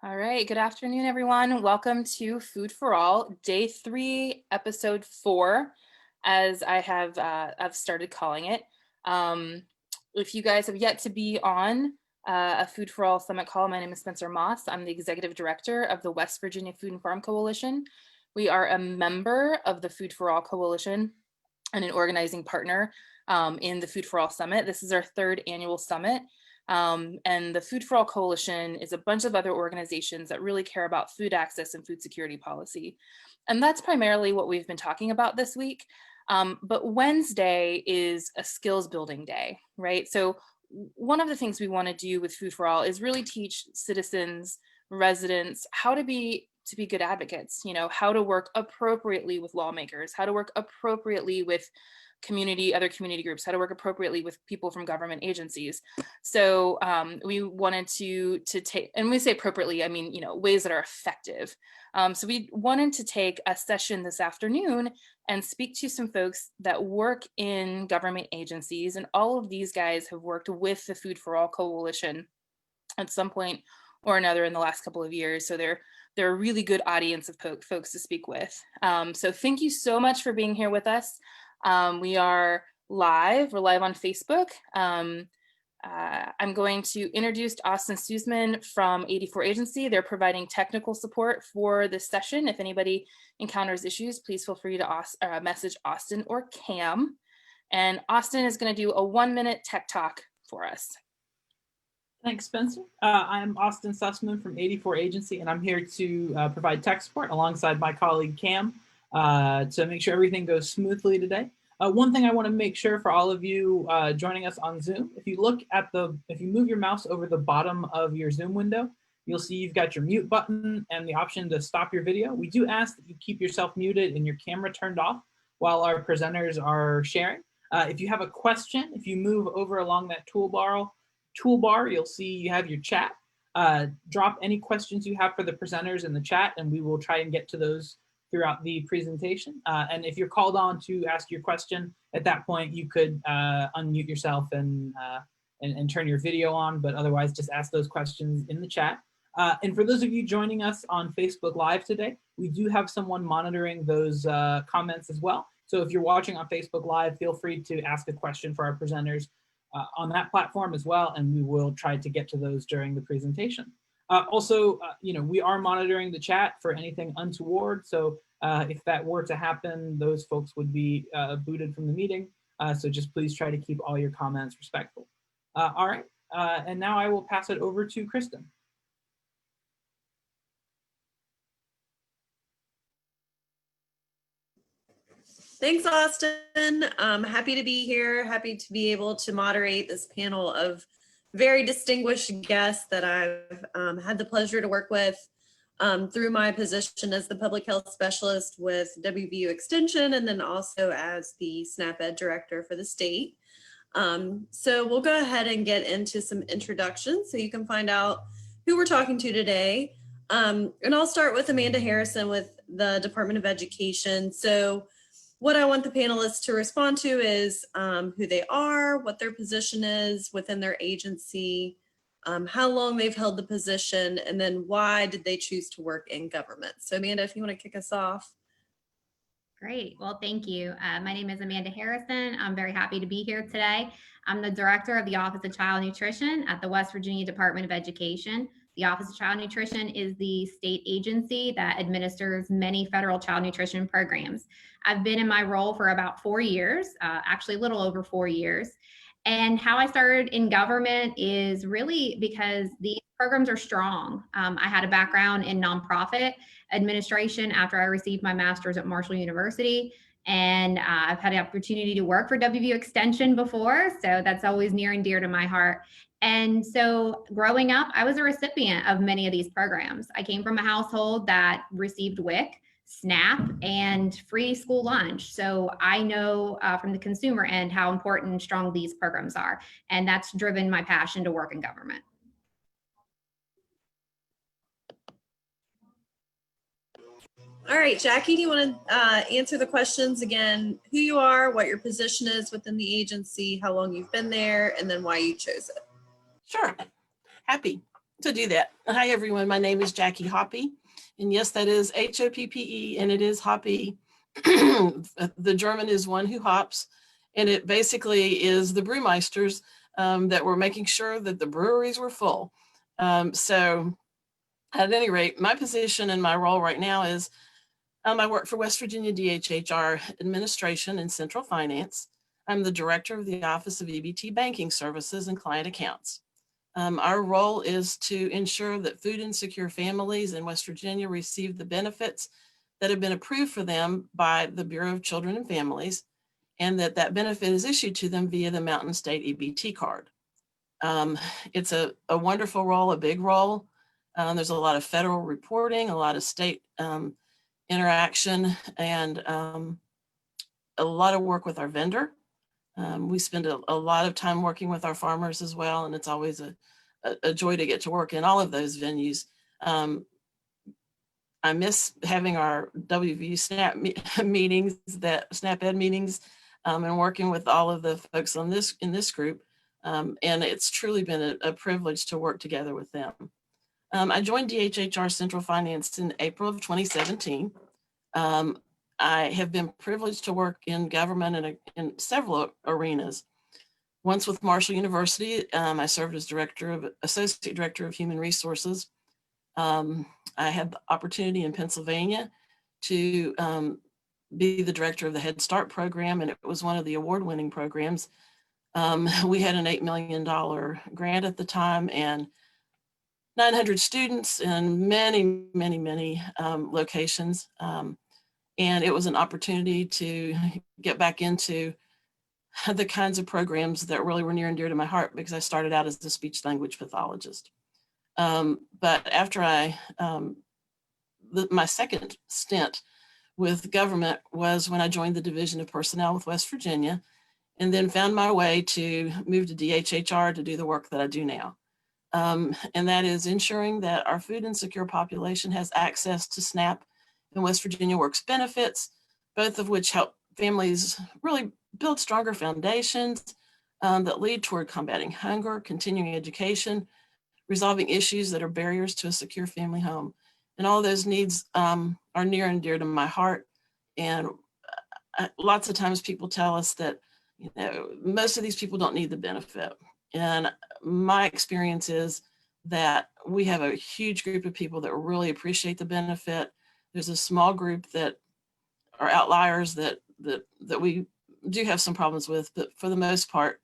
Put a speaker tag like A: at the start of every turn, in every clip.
A: All right, good afternoon, everyone. Welcome to Food for All, Day 3, Episode 4, as I've started calling it. If you guys have yet to be on a Food for All Summit call, my name is Spencer Moss. I'm the Executive Director of the West Virginia Food and Farm Coalition. We are a member of the Food for All Coalition and an organizing partner in the Food for All Summit. This is our 3rd annual summit. And the Food for All Coalition is a bunch of other organizations that really care about food access and food security policy. And that's primarily what we've been talking about this week. But Wednesday is a skills building day, right? So one of the things we want to do with Food for All is really teach citizens, residents, how to be good advocates, how to work appropriately with lawmakers, how to work appropriately with other community groups, how to work appropriately with people from government agencies. So we wanted to take, and when we say appropriately, I mean, ways that are effective. So we wanted to take a session this afternoon and speak to some folks that work in government agencies. And all of these guys have worked with the Food for All Coalition at some point or another in the last couple of years. So they're a really good audience of folks to speak with. So thank you so much for being here with us. We are live. We're live on Facebook. I'm going to introduce Austin Sussman from 84 Agency. They're providing technical support for this session. If anybody encounters issues, please feel free to message Austin or Cam. And Austin is going to do a 1-minute tech talk for us.
B: Thanks, Spencer. I'm Austin Sussman from 84 Agency, and I'm here to provide tech support alongside my colleague Cam to make sure everything goes smoothly today. One thing I want to make sure for all of you joining us on Zoom, if you move your mouse over the bottom of your Zoom window, you'll see you've got your mute button and the option to stop your video. We do ask that you keep yourself muted and your camera turned off while our presenters are sharing. If you have a question, if you move over along that toolbar, you'll see you have your chat. Drop any questions you have for the presenters in the chat, and we will try and get to those throughout the presentation. And if you're called on to ask your question, at that point you could unmute yourself and turn your video on, but otherwise just ask those questions in the chat. And for those of you joining us on Facebook Live today, we do have someone monitoring those comments as well. So if you're watching on Facebook Live, feel free to ask a question for our presenters on that platform as well, and we will try to get to those during the presentation. Also, we are monitoring the chat for anything untoward. So if that were to happen, those folks would be booted from the meeting. So just please try to keep all your comments respectful. All right, and now I will pass it over to Kristen.
C: Thanks, Austin. I'm happy to be here. Happy to be able to moderate this panel of very distinguished guests that I've had the pleasure to work with through my position as the public health specialist with WVU Extension, and then also as the SNAP Ed director for the state. So we'll go ahead and get into some introductions so you can find out who we're talking to today. And I'll start with Amanda Harrison with the Department of Education. So what I want the panelists to respond to is who they are, what their position is within their agency, how long they've held the position, and then why did they choose to work in government. So Amanda, if you want to kick us off.
D: Great. Well, thank you. My name is Amanda Harrison. I'm very happy to be here today. I'm the director of the Office of Child Nutrition at the West Virginia Department of Education. The Office of Child Nutrition is the state agency that administers many federal child nutrition programs. I've been in my role for about 4 years, actually a little over 4 years. And how I started in government is really because these programs are strong. I had a background in nonprofit administration after I received my master's at Marshall University. And I've had the opportunity to work for WVU Extension before, so that's always near and dear to my heart. And so growing up, I was a recipient of many of these programs. I came from a household that received WIC, SNAP, and free school lunch. So I know from the consumer end how important and strong these programs are. And that's driven my passion to work in government.
C: All right, Jackie, do you want to answer the questions again? Who you are, what your position is within the agency, how long you've been there, and then why you chose it.
E: Sure, happy. to do that. Hi, everyone. My name is Jackie Hoppe. And yes, that is Hoppe, and it is Hoppe. The German is one who hops. And it basically is the brewmeisters that were making sure that the breweries were full. So at any rate, my position and my role right now is I work for West Virginia DHHR Administration and Central Finance. I'm the director of the Office of EBT Banking Services and Client Accounts. Our role is to ensure that food insecure families in West Virginia receive the benefits that have been approved for them by the Bureau of Children and Families, and that benefit is issued to them via the Mountain State EBT card. It's a wonderful role, a big role. There's a lot of federal reporting, a lot of state interaction, and a lot of work with our vendor. We spend a lot of time working with our farmers as well, and it's always a joy to get to work in all of those venues. I miss having our WVU SNAP meetings, SNAP Ed meetings, and working with all of the folks in this group. And it's truly been a privilege to work together with them. I joined DHHR Central Finance in April of 2017. I have been privileged to work in government in several arenas. Once with Marshall University, I served as Associate Director of Human Resources. I had the opportunity in Pennsylvania to be the director of the Head Start program, and it was one of the award-winning programs. We had an $8 million grant at the time and 900 students in many, many, many locations. And it was an opportunity to get back into the kinds of programs that really were near and dear to my heart, because I started out as a speech language pathologist. But after my second stint with government was when I joined the Division of Personnel with West Virginia, and then found my way to move to DHHR to do the work that I do now. And that is ensuring that our food insecure population has access to SNAP and West Virginia Works benefits, both of which help families really build stronger foundations that lead toward combating hunger, continuing education, resolving issues that are barriers to a secure family home. And all those needs are near and dear to my heart. And lots of times people tell us that, you know, most of these people don't need the benefit. And my experience is that we have a huge group of people that really appreciate the benefit. There's a small group that are outliers that we do have some problems with, but for the most part,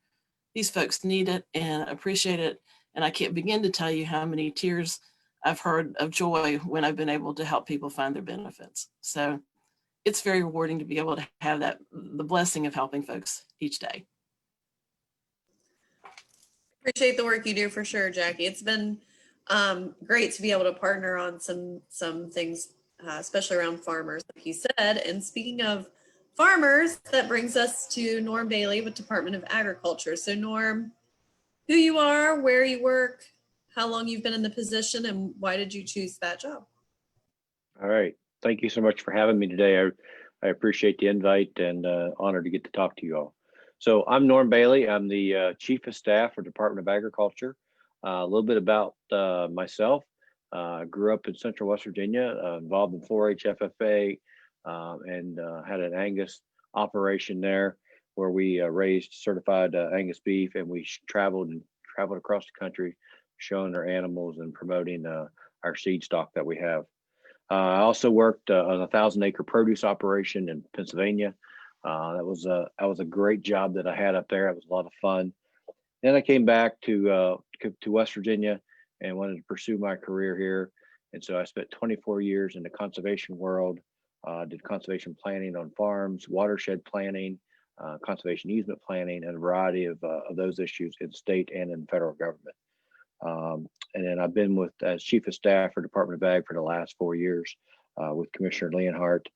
E: these folks need it and appreciate it. And I can't begin to tell you how many tears I've heard of joy when I've been able to help people find their benefits. So it's very rewarding to be able to have the blessing of helping folks each day.
C: Appreciate the work you do for sure, Jackie. It's been great to be able to partner on some things, especially around farmers, like you said. And speaking of farmers, that brings us to Norm Bailey with Department of Agriculture. So Norm, who you are, where you work, how long you've been in the position, and why did you choose that job?
F: All right. Thank you so much for having me today. I appreciate the invite and honored to get to talk to you all. So I'm Norm Bailey. I'm the Chief of Staff for Department of Agriculture. A little bit about myself. Grew up in Central West Virginia, involved in 4-H FFA, and had an Angus operation there where we raised certified Angus beef, and we traveled across the country showing our animals and promoting our seed stock that we have. I also worked on a 1,000-acre produce operation in Pennsylvania. That was a great job that I had up there. It was a lot of fun. Then I came back to West Virginia and wanted to pursue my career here. And so I spent 24 years in the conservation world, did conservation planning on farms, watershed planning, conservation easement planning, and a variety of those issues in state and in federal government. And then I've been as Chief of Staff for Department of Ag for the last 4 years with Commissioner Leonhardt.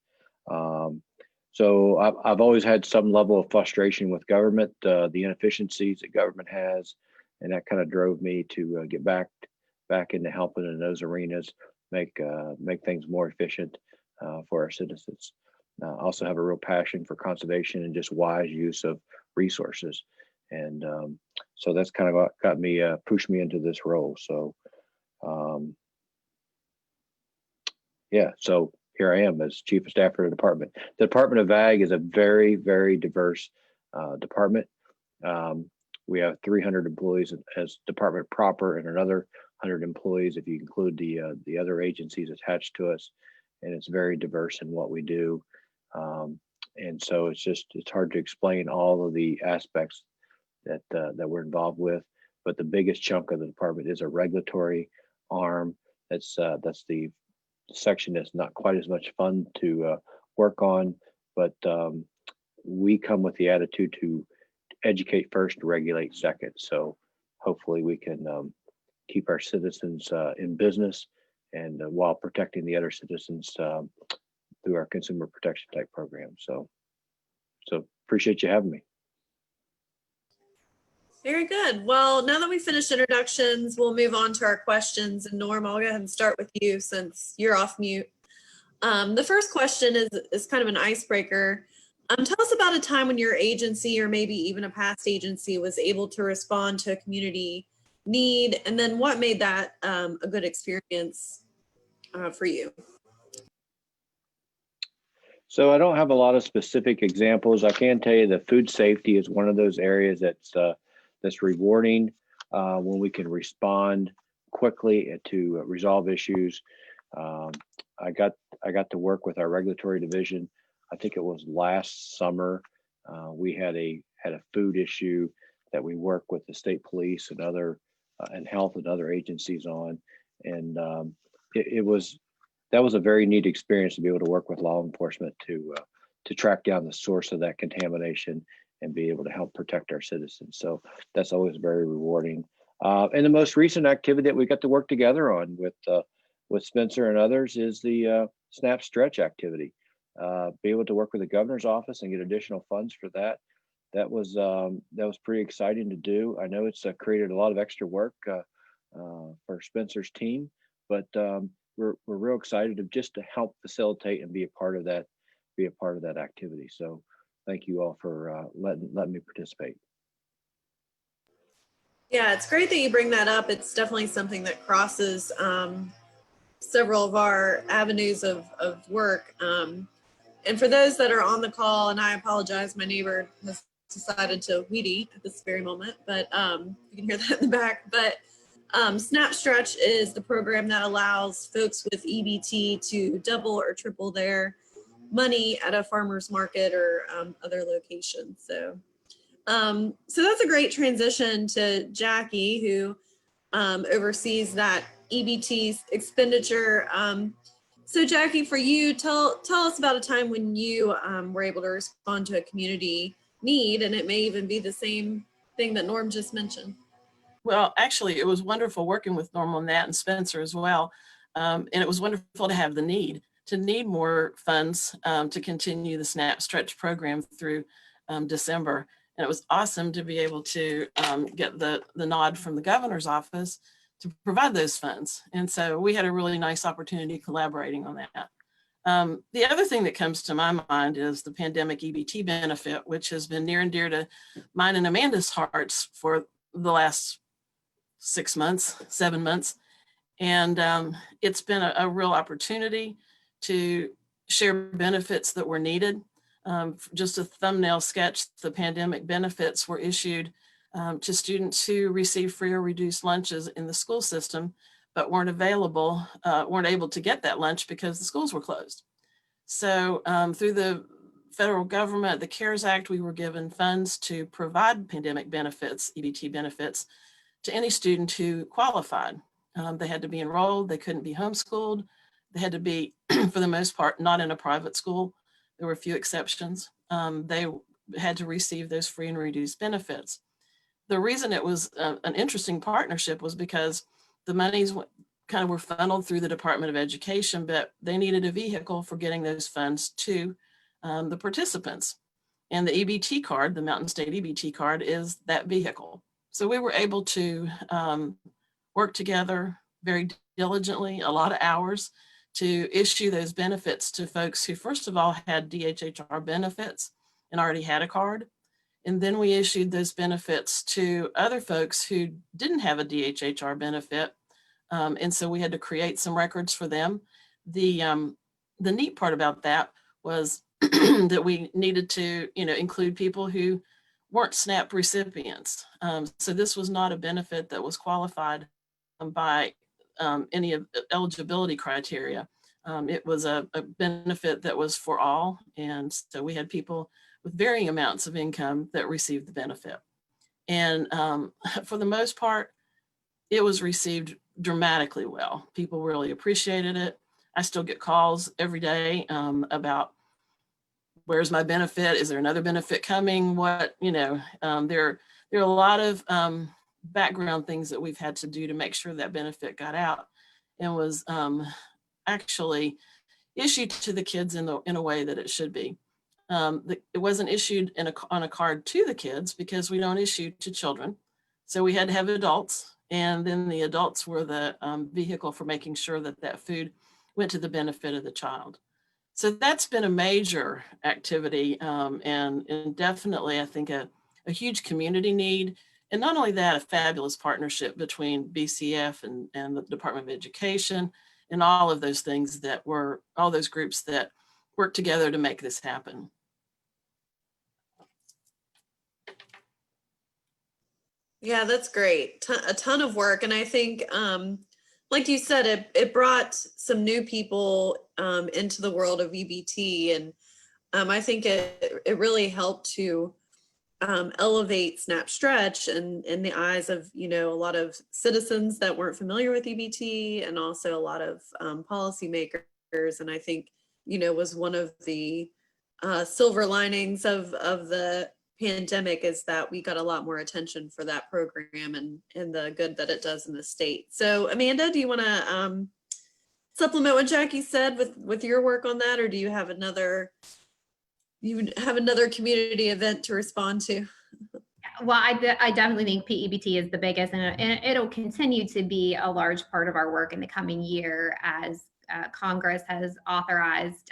F: So I've always had some level of frustration with government, the inefficiencies that government has, and that kind of drove me to get back into helping in those arenas, make things more efficient for our citizens. I also have a real passion for conservation and just wise use of resources. And so that's kind of what got me, pushed me into this role. So Yeah, so here I am as chief of staff for the department. The Department of Ag is a very, very diverse department. We have 300 employees as department proper, and another 100 employees if you include the other agencies attached to us. And it's very diverse in what we do. And so it's hard to explain all of the aspects that we're involved with. But the biggest chunk of the department is a regulatory arm. That's the section that's not quite as much fun to work on, but we come with the attitude to educate first, regulate second. So hopefully we can keep our citizens in business and while protecting the other citizens through our consumer protection type program. So appreciate you having me.
C: Very good. Well, now that we finished introductions, we'll move on to our questions. And Norm, I'll go ahead and start with you since you're off mute. The first question is kind of an icebreaker. Tell us about a time when your agency, or maybe even a past agency, was able to respond to a community need, and then what made that a good experience for you?
F: So I don't have a lot of specific examples. I can tell you that food safety is one of those areas that's rewarding when we can respond quickly to resolve issues. I got to work with our regulatory division. I think it was last summer. We had a food issue that we worked with the state police and other and health and other agencies on, and that was a very neat experience to be able to work with law enforcement to track down the source of that contamination and be able to help protect our citizens. So that's always very rewarding. And the most recent activity that we got to work together on with Spencer and others is the SNAP stretch activity. Be able to work with the governor's office and get additional funds for that. That was pretty exciting to do. I know it's created a lot of extra work for Spencer's team, but we're real excited to help facilitate and be a part of that activity. So thank you all for letting me participate.
C: Yeah, it's great that you bring that up. It's definitely something that crosses several of our avenues of work. And for those that are on the call, and I apologize, my neighbor has decided to weedy at this very moment, but you can hear that in the back. But SNAP Stretch is the program that allows folks with EBT to double or triple their money at a farmer's market or other locations. So that's a great transition to Jackie, who oversees that EBT expenditure. So Jackie, for you, tell us about a time when you were able to respond to a community need, and it may even be the same thing that Norm just mentioned.
E: Well, actually, it was wonderful working with Norm on that and Spencer as well. And it was wonderful to have the need more funds to continue the SNAP Stretch program through December. And it was awesome to be able to get the nod from the governor's office to provide those funds. And so we had a really nice opportunity collaborating on that. The other thing that comes to my mind is the pandemic EBT benefit, which has been near and dear to mine and Amanda's hearts for the last 7 months. And it's been a real opportunity to share benefits that were needed. Just a thumbnail sketch, the pandemic benefits were issued to students who received free or reduced lunches in the school system, but weren't able to get that lunch because the schools were closed. So through the federal government, the CARES Act, we were given funds to provide pandemic benefits, EBT benefits, to any student who qualified. They had to be enrolled, they couldn't be homeschooled, they had to be, for the most part, not in a private school. There were a few exceptions. They had to receive those free and reduced benefits. The reason it was an interesting partnership was because the monies kind of were funneled through the Department of Education, but they needed a vehicle for getting those funds to the participants. And the EBT card, the Mountain State EBT card, is that vehicle. So we were able to work together very diligently, a lot of hours, to issue those benefits to folks who, first of all, had DHHR benefits and already had a card. And then we issued those benefits to other folks who didn't have a DHHR benefit, And so we had to create some records for them. The neat part about that was that we needed to, include people who weren't SNAP recipients. So this was not a benefit that was qualified by any of the eligibility criteria. It was a benefit that was for all. And so we had people with varying amounts of income that received the benefit. And for the most part, it was received dramatically well. People really appreciated it. I still get calls every day about where's my benefit? Is there another benefit coming? There are a lot of background things that we've had to do to make sure that benefit got out and was actually issued to the kids in a way that it should be. It wasn't issued on a card to the kids because we don't issue to children. So we had to have adults, and then the adults were the vehicle for making sure that that food went to the benefit of the child. So that's been a major activity and definitely, I think, a huge community need. And not only that, a fabulous partnership between BCF and the Department of Education and all of those things all those groups that work together to make this happen.
C: Yeah, that's great. A ton of work. And I think, like you said, it brought some new people into the world of EBT. And I think it really helped to elevate SNAP Stretch and in the eyes of, a lot of citizens that weren't familiar with EBT and also a lot of policymakers. And I think, was one of the silver linings of the pandemic is that we got a lot more attention for that program and the good that it does in the state. So Amanda, do you want to supplement what Jackie said with your work on that, or do you have another community event to respond to?
D: Well, I definitely think PEBT is the biggest, and it'll continue to be a large part of our work in the coming year as Congress has authorized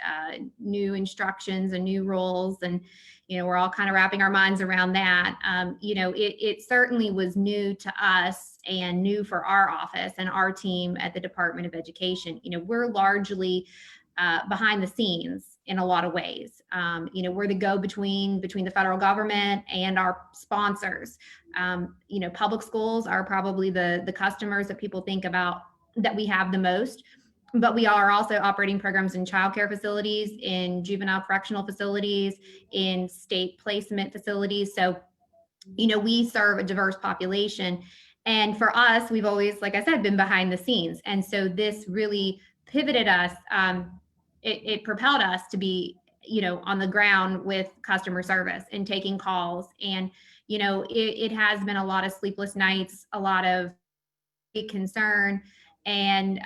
D: new instructions and new rules, and we're all kind of wrapping our minds around that. It certainly was new to us and new for our office and our team at the Department of Education. We're largely behind the scenes in a lot of ways. We're the go-between between the federal government and our sponsors. Public schools are probably the customers that people think about that we have the most, but we are also operating programs in childcare facilities, in juvenile correctional facilities, in state placement facilities. So, we serve a diverse population. And for us, we've always, like I said, been behind the scenes. And so this really pivoted us. It propelled us to be, on the ground with customer service and taking calls. And, it has been a lot of sleepless nights, a lot of concern. And,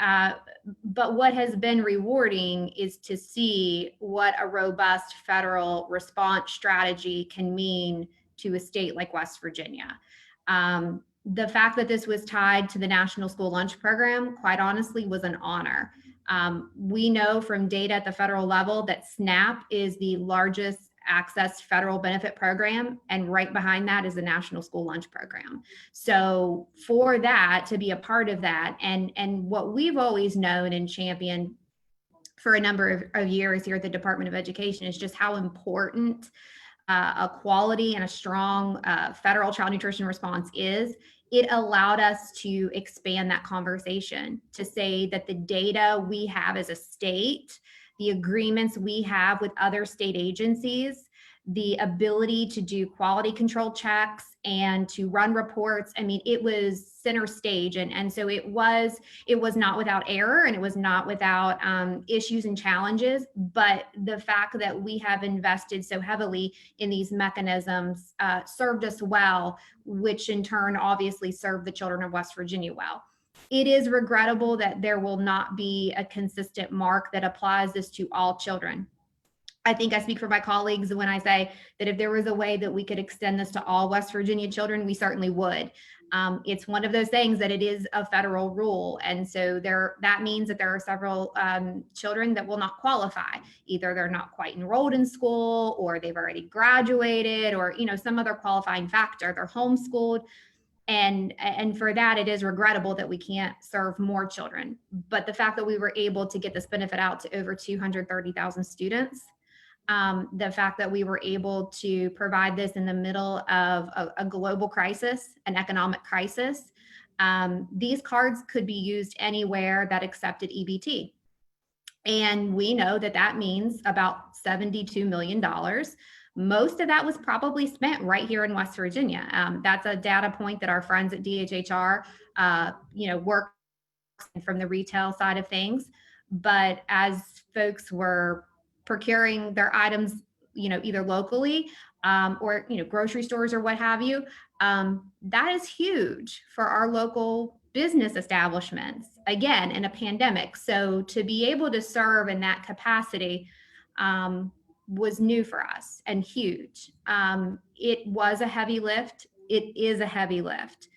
D: but what has been rewarding is to see what a robust federal response strategy can mean to a state like West Virginia. The fact that this was tied to the National School Lunch Program, quite honestly, was an honor. We know from data at the federal level that SNAP is the largest access federal benefit program, and right behind that is the National School Lunch Program. So for that to be a part of that, and what we've always known and championed for a number of years here at the Department of Education is just how important a quality and a strong federal child nutrition response is. It allowed us to expand that conversation to say that the data we have as a state, the agreements we have with other state agencies, the ability to do quality control checks and to run reports. I mean, it was center stage. And so it was not without error, and it was not without issues and challenges, but the fact that we have invested so heavily in these mechanisms served us well, which in turn obviously served the children of West Virginia well. It is regrettable that there will not be a consistent mark that applies this to all children. I think I speak for my colleagues when I say that if there was a way that we could extend this to all West Virginia children, we certainly would. It's one of those things that it is a federal rule. And so that means that there are several children that will not qualify. Either they're not quite enrolled in school, or they've already graduated, or some other qualifying factor. They're homeschooled. And for that, it is regrettable that we can't serve more children. But the fact that we were able to get this benefit out to over 230,000 students, the fact that we were able to provide this in the middle of a global crisis, an economic crisis, these cards could be used anywhere that accepted EBT. And we know that that means about $72 million. Most of that was probably spent right here in West Virginia. That's a data point that our friends at DHHR, work from the retail side of things. But as folks were procuring their items, either locally or, grocery stores or what have you, that is huge for our local business establishments, again, in a pandemic. So to be able to serve in that capacity was new for us and huge. It was a heavy lift. It is a heavy lift.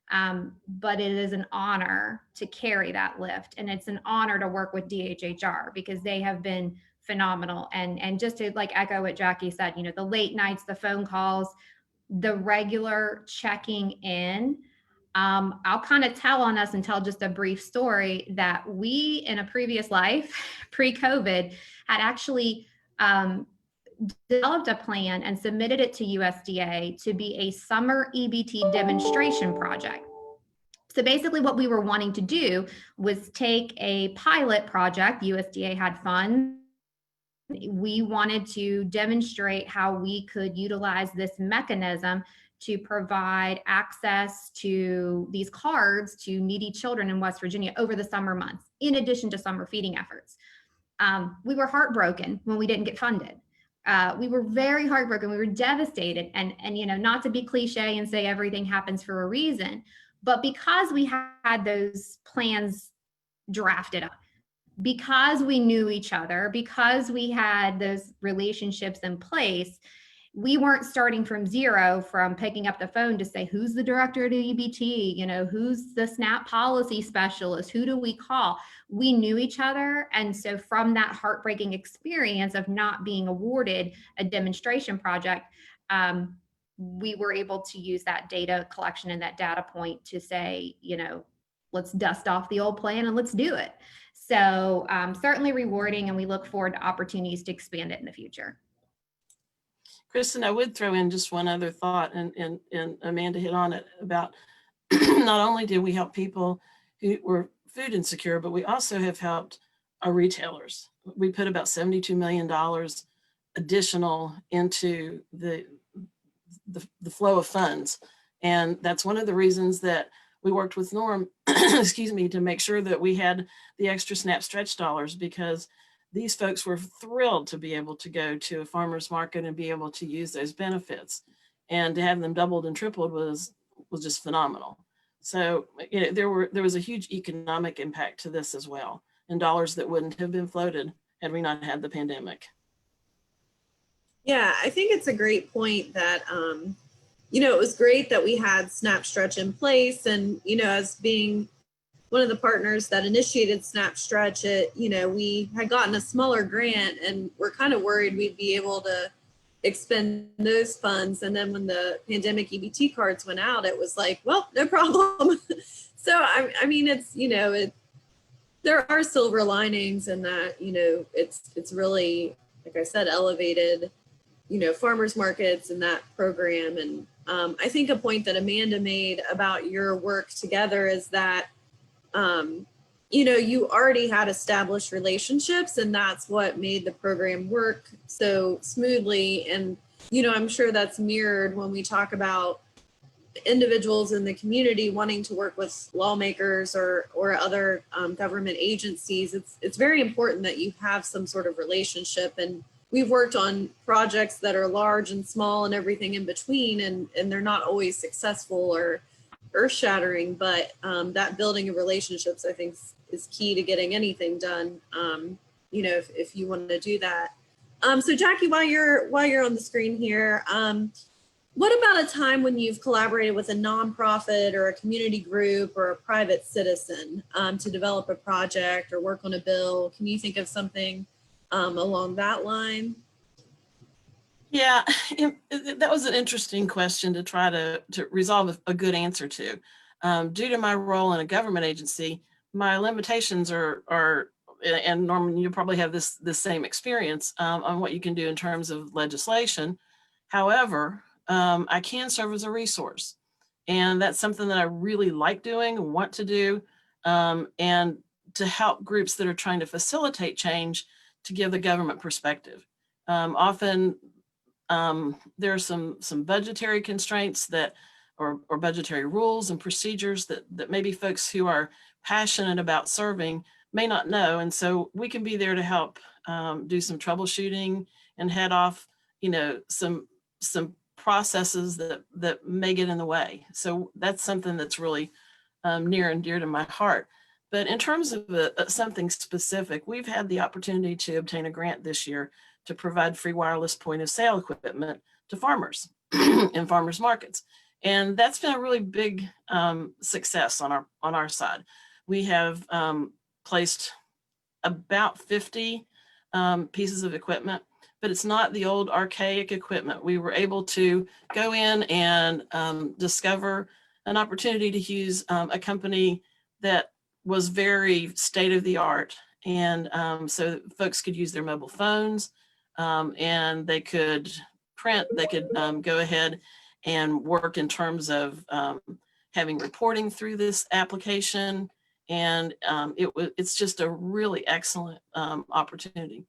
D: But it is an honor to carry that lift. And it's an honor to work with DHHR because they have been phenomenal. And just to echo what Jackie said, the late nights, the phone calls, the regular checking in. I'll kind of tell on us and tell just a brief story that we, in a previous life, pre-COVID, had actually developed a plan and submitted it to USDA to be a summer EBT demonstration project. So basically what we were wanting to do was take a pilot project. USDA had funds. We wanted to demonstrate how we could utilize this mechanism to provide access to these cards to needy children in West Virginia over the summer months, in addition to summer feeding efforts. We were heartbroken when we didn't get funded. We were very heartbroken. We were devastated. And not to be cliche and say everything happens for a reason, but because we had those plans drafted up, because we knew each other, because we had those relationships in place, we weren't starting from zero, from picking up the phone to say, who's the director at EBT? Who's the SNAP policy specialist? Who do we call? We knew each other. And so from that heartbreaking experience of not being awarded a demonstration project, we were able to use that data collection and that data point to say, let's dust off the old plan and let's do it. So certainly rewarding, and we look forward to opportunities to expand it in the future.
E: Kristen, I would throw in just one other thought, and Amanda hit on it about not only did we help people who were food insecure, but we also have helped our retailers. We put about $72 million additional into the flow of funds. And that's one of the reasons that we worked with Norm, excuse me, to make sure that we had the extra SNAP stretch dollars, because these folks were thrilled to be able to go to a farmer's market and be able to use those benefits. And to have them doubled and tripled was just phenomenal. So there was a huge economic impact to this as well, and dollars that wouldn't have been floated had we not had the pandemic.
C: Yeah, I think it's a great point that, it was great that we had SNAP Stretch in place. And, as being one of the partners that initiated SNAP Stretch, we had gotten a smaller grant and we're kind of worried we'd be able to expend those funds. And then when the pandemic EBT cards went out, it was like, well, no problem. So, I mean, it's, there are silver linings in that, it's really, like I said, elevated, farmers markets and that program. And I think a point that Amanda made about your work together is that, you already had established relationships, and that's what made the program work so smoothly. And, I'm sure that's mirrored when we talk about individuals in the community wanting to work with lawmakers or other government agencies. It's very important that you have some sort of relationship. And we've worked on projects that are large and small and everything in between, and they're not always successful or earth-shattering, but that building of relationships, I think, is key to getting anything done, if you want to do that. So Jackie, while you're on the screen here, what about a time when you've collaborated with a nonprofit or a community group or a private citizen to develop a project or work on a bill? Can you think of something along that line?
E: Yeah, that was an interesting question to try to resolve a good answer to. Due to my role in a government agency, my limitations are, and Norman, you probably have this same experience on what you can do in terms of legislation. However, I can serve as a resource, and that's something that I really like doing, want to do, and to help groups that are trying to facilitate change to give the government perspective. Often there are some budgetary constraints that, or budgetary rules and procedures that maybe folks who are passionate about serving may not know. And so we can be there to help do some troubleshooting and head off, some processes that may get in the way. So that's something that's really near and dear to my heart. But in terms of something specific, we've had the opportunity to obtain a grant this year to provide free wireless point of sale equipment to farmers in farmers markets. And that's been a really big success on our side. We have placed about 50 pieces of equipment, but it's not the old archaic equipment. We were able to go in and discover an opportunity to use a company that was very state of the art. And so folks could use their mobile phones and they could print, they could go ahead and work in terms of having reporting through this application. And it's just a really excellent opportunity.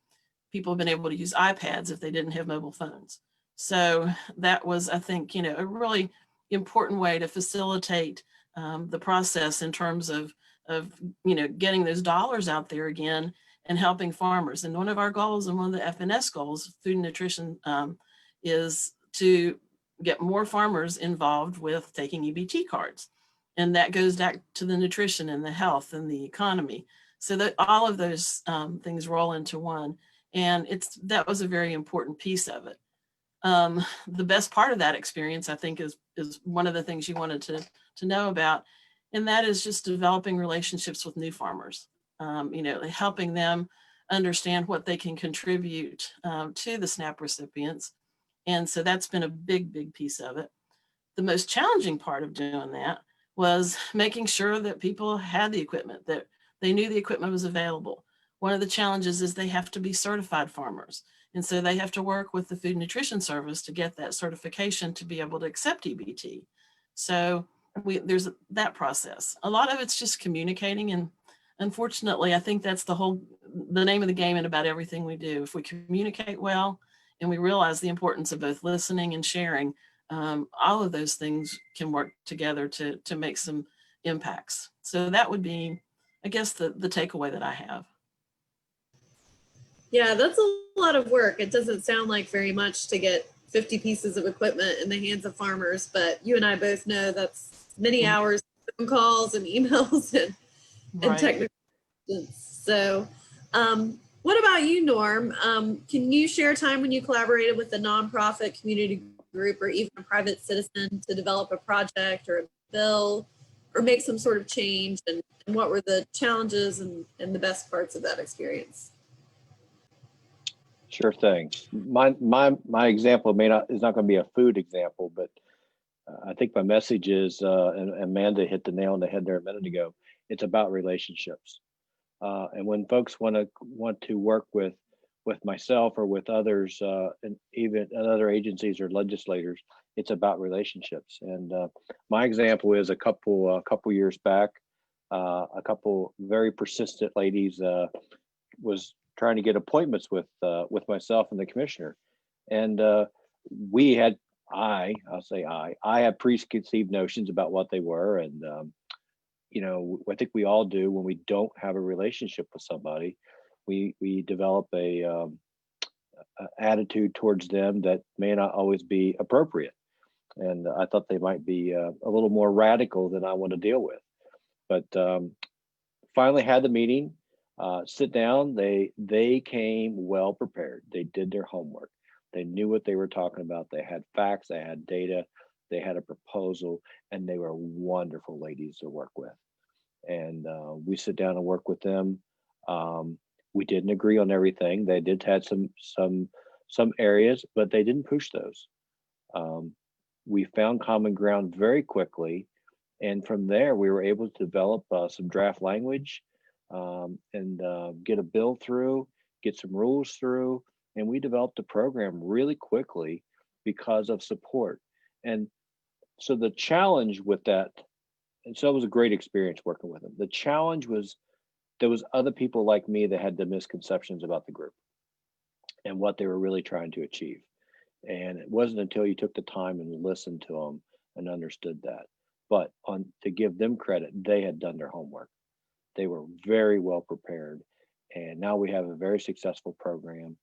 E: People have been able to use iPads if they didn't have mobile phones. So that was, I think, a really important way to facilitate the process in terms of getting those dollars out there again and helping farmers. And one of our goals, and one of the FNS goals, food and nutrition, is to get more farmers involved with taking EBT cards. And that goes back to the nutrition and the health and the economy. So that all of those things roll into one. And that was a very important piece of it. The best part of that experience, I think, is one of the things you wanted to know about. And that is just developing relationships with new farmers, helping them understand what they can contribute to the SNAP recipients. And so that's been a big, big piece of it. The most challenging part of doing that was making sure that people had the equipment, that they knew the equipment was available. One of the challenges is they have to be certified farmers. And so they have to work with the Food and Nutrition Service to get that certification to be able to accept EBT. So there's that process. A lot of it's just communicating. And unfortunately, I think that's the name of the game in about everything we do. If we communicate well and we realize the importance of both listening and sharing, all of those things can work together to make some impacts. So that would be, I guess, the takeaway that I have.
C: Yeah, that's a lot of work. It doesn't sound like very much to get 50 pieces of equipment in the hands of farmers, but you and I both know that's many hours of phone calls and emails and technical assistance. So what about you, Norm? Can you share a time when you collaborated with a nonprofit, community group, or even a private citizen to develop a project or a bill or make some sort of change? And what were the challenges and the best parts of that experience?
F: Sure thing. My example is not going to be a food example, but I think my message is, and Amanda hit the nail on the head there a minute ago. It's about relationships, and when folks want to work with myself or with others, and even other agencies or legislators, it's about relationships. And my example is a couple years back, a couple very persistent ladies was trying to get appointments with myself and the commissioner. And I had preconceived notions about what they were. And, I think we all do when we don't have a relationship with somebody, we develop a attitude towards them that may not always be appropriate. And I thought they might be a little more radical than I want to deal with. But finally had the meeting. Sit down. They came well prepared. They did their homework. They knew what they were talking about. They had facts. They had data. They had a proposal, and they were wonderful ladies to work with. And we sit down and work with them. We didn't agree on everything. They did have some some areas, but they didn't push those. We found common ground very quickly. And from there, we were able to develop some draft language and get a bill through, get some rules through. And we developed a program really quickly because of support. And so the challenge with that, and so it was a great experience working with them. The challenge was there was other people like me that had the misconceptions about the group and what they were really trying to achieve. And it wasn't until you took the time and listened to them and understood that. But to give them credit, they had done their homework. They were very well prepared. And now we have a very successful program,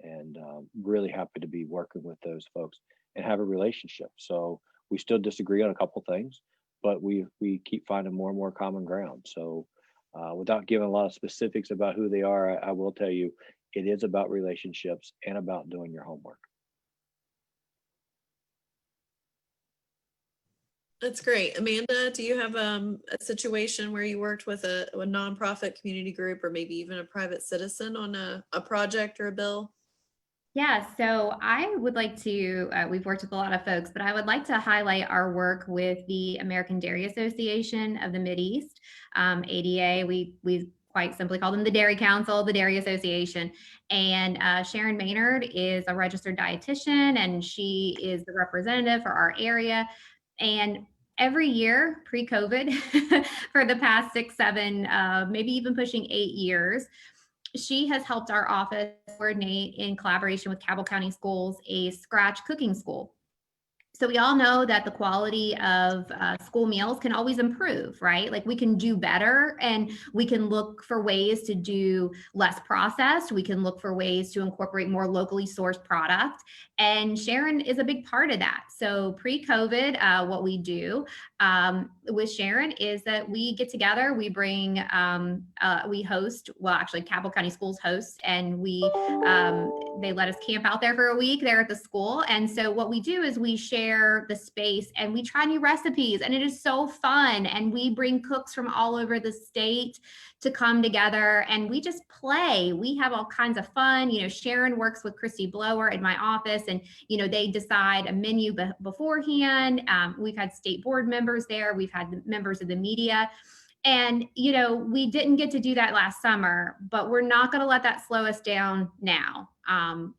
F: and really happy to be working with those folks and have a relationship. So we still disagree on a couple things, but we keep finding more and more common ground. So without giving a lot of specifics about who they are, I will tell you, it is about relationships and about doing your homework.
C: That's great. Amanda, do you have a situation where you worked with a nonprofit community group or maybe even a private citizen on a project or a bill?
D: Yeah, so I would like to, we've worked with a lot of folks, but I would like to highlight our work with the American Dairy Association of the Mideast, ADA. We quite simply call them the Dairy Council, the Dairy Association. And Sharon Maynard is a registered dietitian, and she is the representative for our area. And every year pre-COVID, for the past 6, 7, maybe even pushing 8 years, she has helped our office coordinate in collaboration with Cabell County Schools a scratch cooking school. So we all know that the quality of school meals can always improve, right? Like we can do better, and we can look for ways to do less processed. We can look for ways to incorporate more locally sourced product. And Sharon is a big part of that. So pre-COVID, what we do with Sharon is that we get together, we bring, we host, well, actually Cabell County Schools hosts, and they let us camp out there for a week there at the school. And so what we do is we share the space and we try new recipes, and it is so fun. And we bring cooks from all over the state to come together, and we just play. We have all kinds of fun. You know, Sharon works with Christy Blower in my office, and, you know, they decide a menu beforehand. We've had state board members there. We've had members of the media. And, you know, we didn't get to do that last summer, but we're not going to let that slow us down now.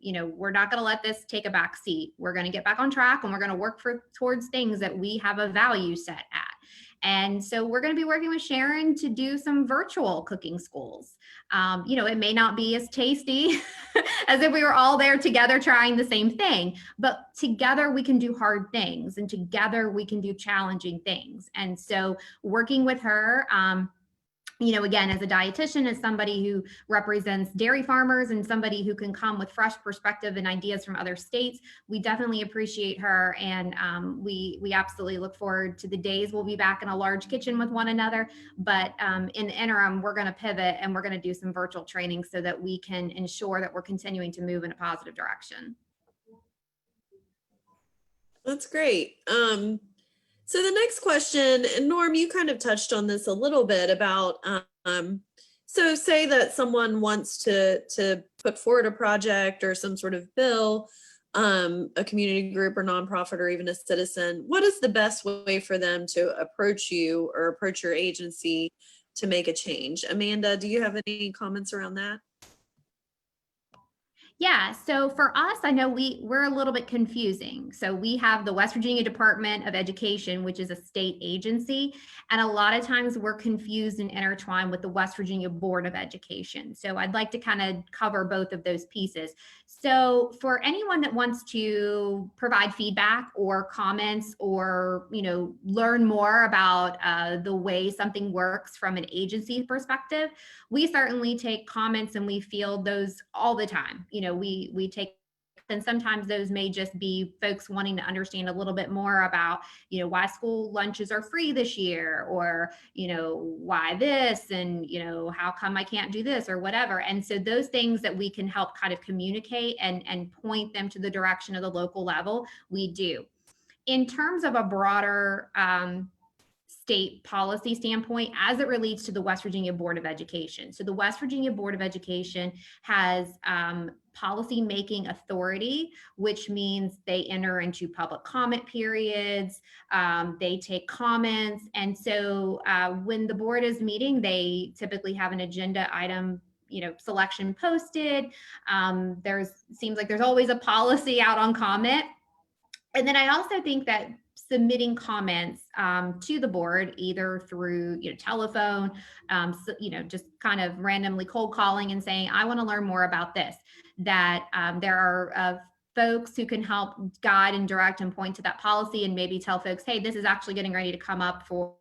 D: You know, we're not going to let this take a back seat. We're going to get back on track, and we're going to work towards things that we have a value set at. And so we're going to be working with Sharon to do some virtual cooking schools. You know, it may not be as tasty as if we were all there together trying the same thing, but together we can do hard things, and together we can do challenging things. And so working with her, you know, again, as a dietitian, as somebody who represents dairy farmers and somebody who can come with fresh perspective and ideas from other states, we definitely appreciate her. And we absolutely look forward to the days we'll be back in a large kitchen with one another. But in the interim, we're going to pivot, and we're going to do some virtual training so that we can ensure that we're continuing to move in a positive direction.
C: That's great. So the next question, and Norm, you kind of touched on this a little bit about, so say that someone wants to put forward a project or some sort of bill, a community group or nonprofit or even a citizen. What is the best way for them to approach you or approach your agency to make a change? Amanda, do you have any comments around that?
D: Yeah, so for us, I know we're a little bit confusing. So we have the West Virginia Department of Education, which is a state agency, and a lot of times we're confused and intertwined with the West Virginia Board of Education. So I'd like to kind of cover both of those pieces. So for anyone that wants to provide feedback or comments, or, you know, learn more about the way something works from an agency perspective, we certainly take comments and we field those all the time. You know, we take, and sometimes those may just be folks wanting to understand a little bit more about, you know, why school lunches are free this year, or, you know, why this, and, you know, how come I can't do this or whatever. And so those things that we can help kind of communicate and point them to the direction of the local level, we do. In terms of a broader state policy standpoint as it relates to the West Virginia Board of Education. So the West Virginia Board of Education has policy making authority, which means they enter into public comment periods, they take comments. And so when the board is meeting, they typically have an agenda item, selection posted. Seems like there's always a policy out on comment. And then I also think that submitting comments to the board, either through telephone, just kind of randomly cold calling and saying, I want to learn more about this, that there are folks who can help guide and direct and point to that policy and maybe tell folks, hey, this is actually getting ready to come up for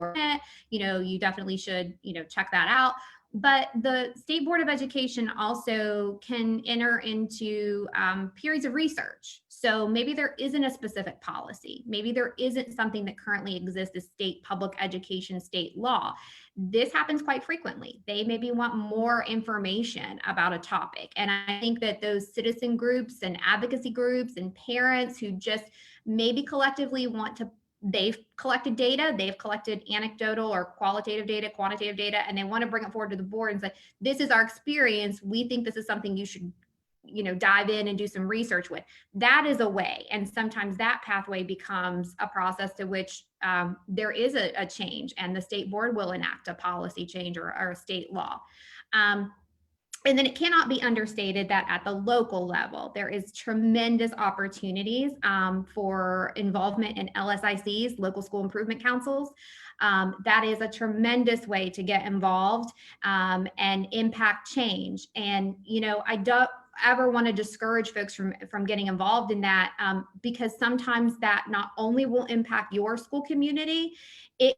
D: it. You definitely should, check that out. But the State Board of Education also can enter into periods of research. So maybe there isn't a specific policy. Maybe there isn't something that currently exists as state public education, state law. This happens quite frequently. They maybe want more information about a topic. And I think that those citizen groups and advocacy groups and parents who just maybe collectively want to, they've collected data, they've collected anecdotal or qualitative data, quantitative data, and they want to bring it forward to the board and say, this is our experience. We think this is something you should, dive in and do some research with. That is a way. And sometimes that pathway becomes a process to which there is a change and the state board will enact a policy change or a state law. And then it cannot be understated that at the local level, there is tremendous opportunities for involvement in LSICs, local school improvement councils. That is a tremendous way to get involved and impact change. And, I don't ever want to discourage folks from getting involved in that because sometimes that not only will impact your school community, it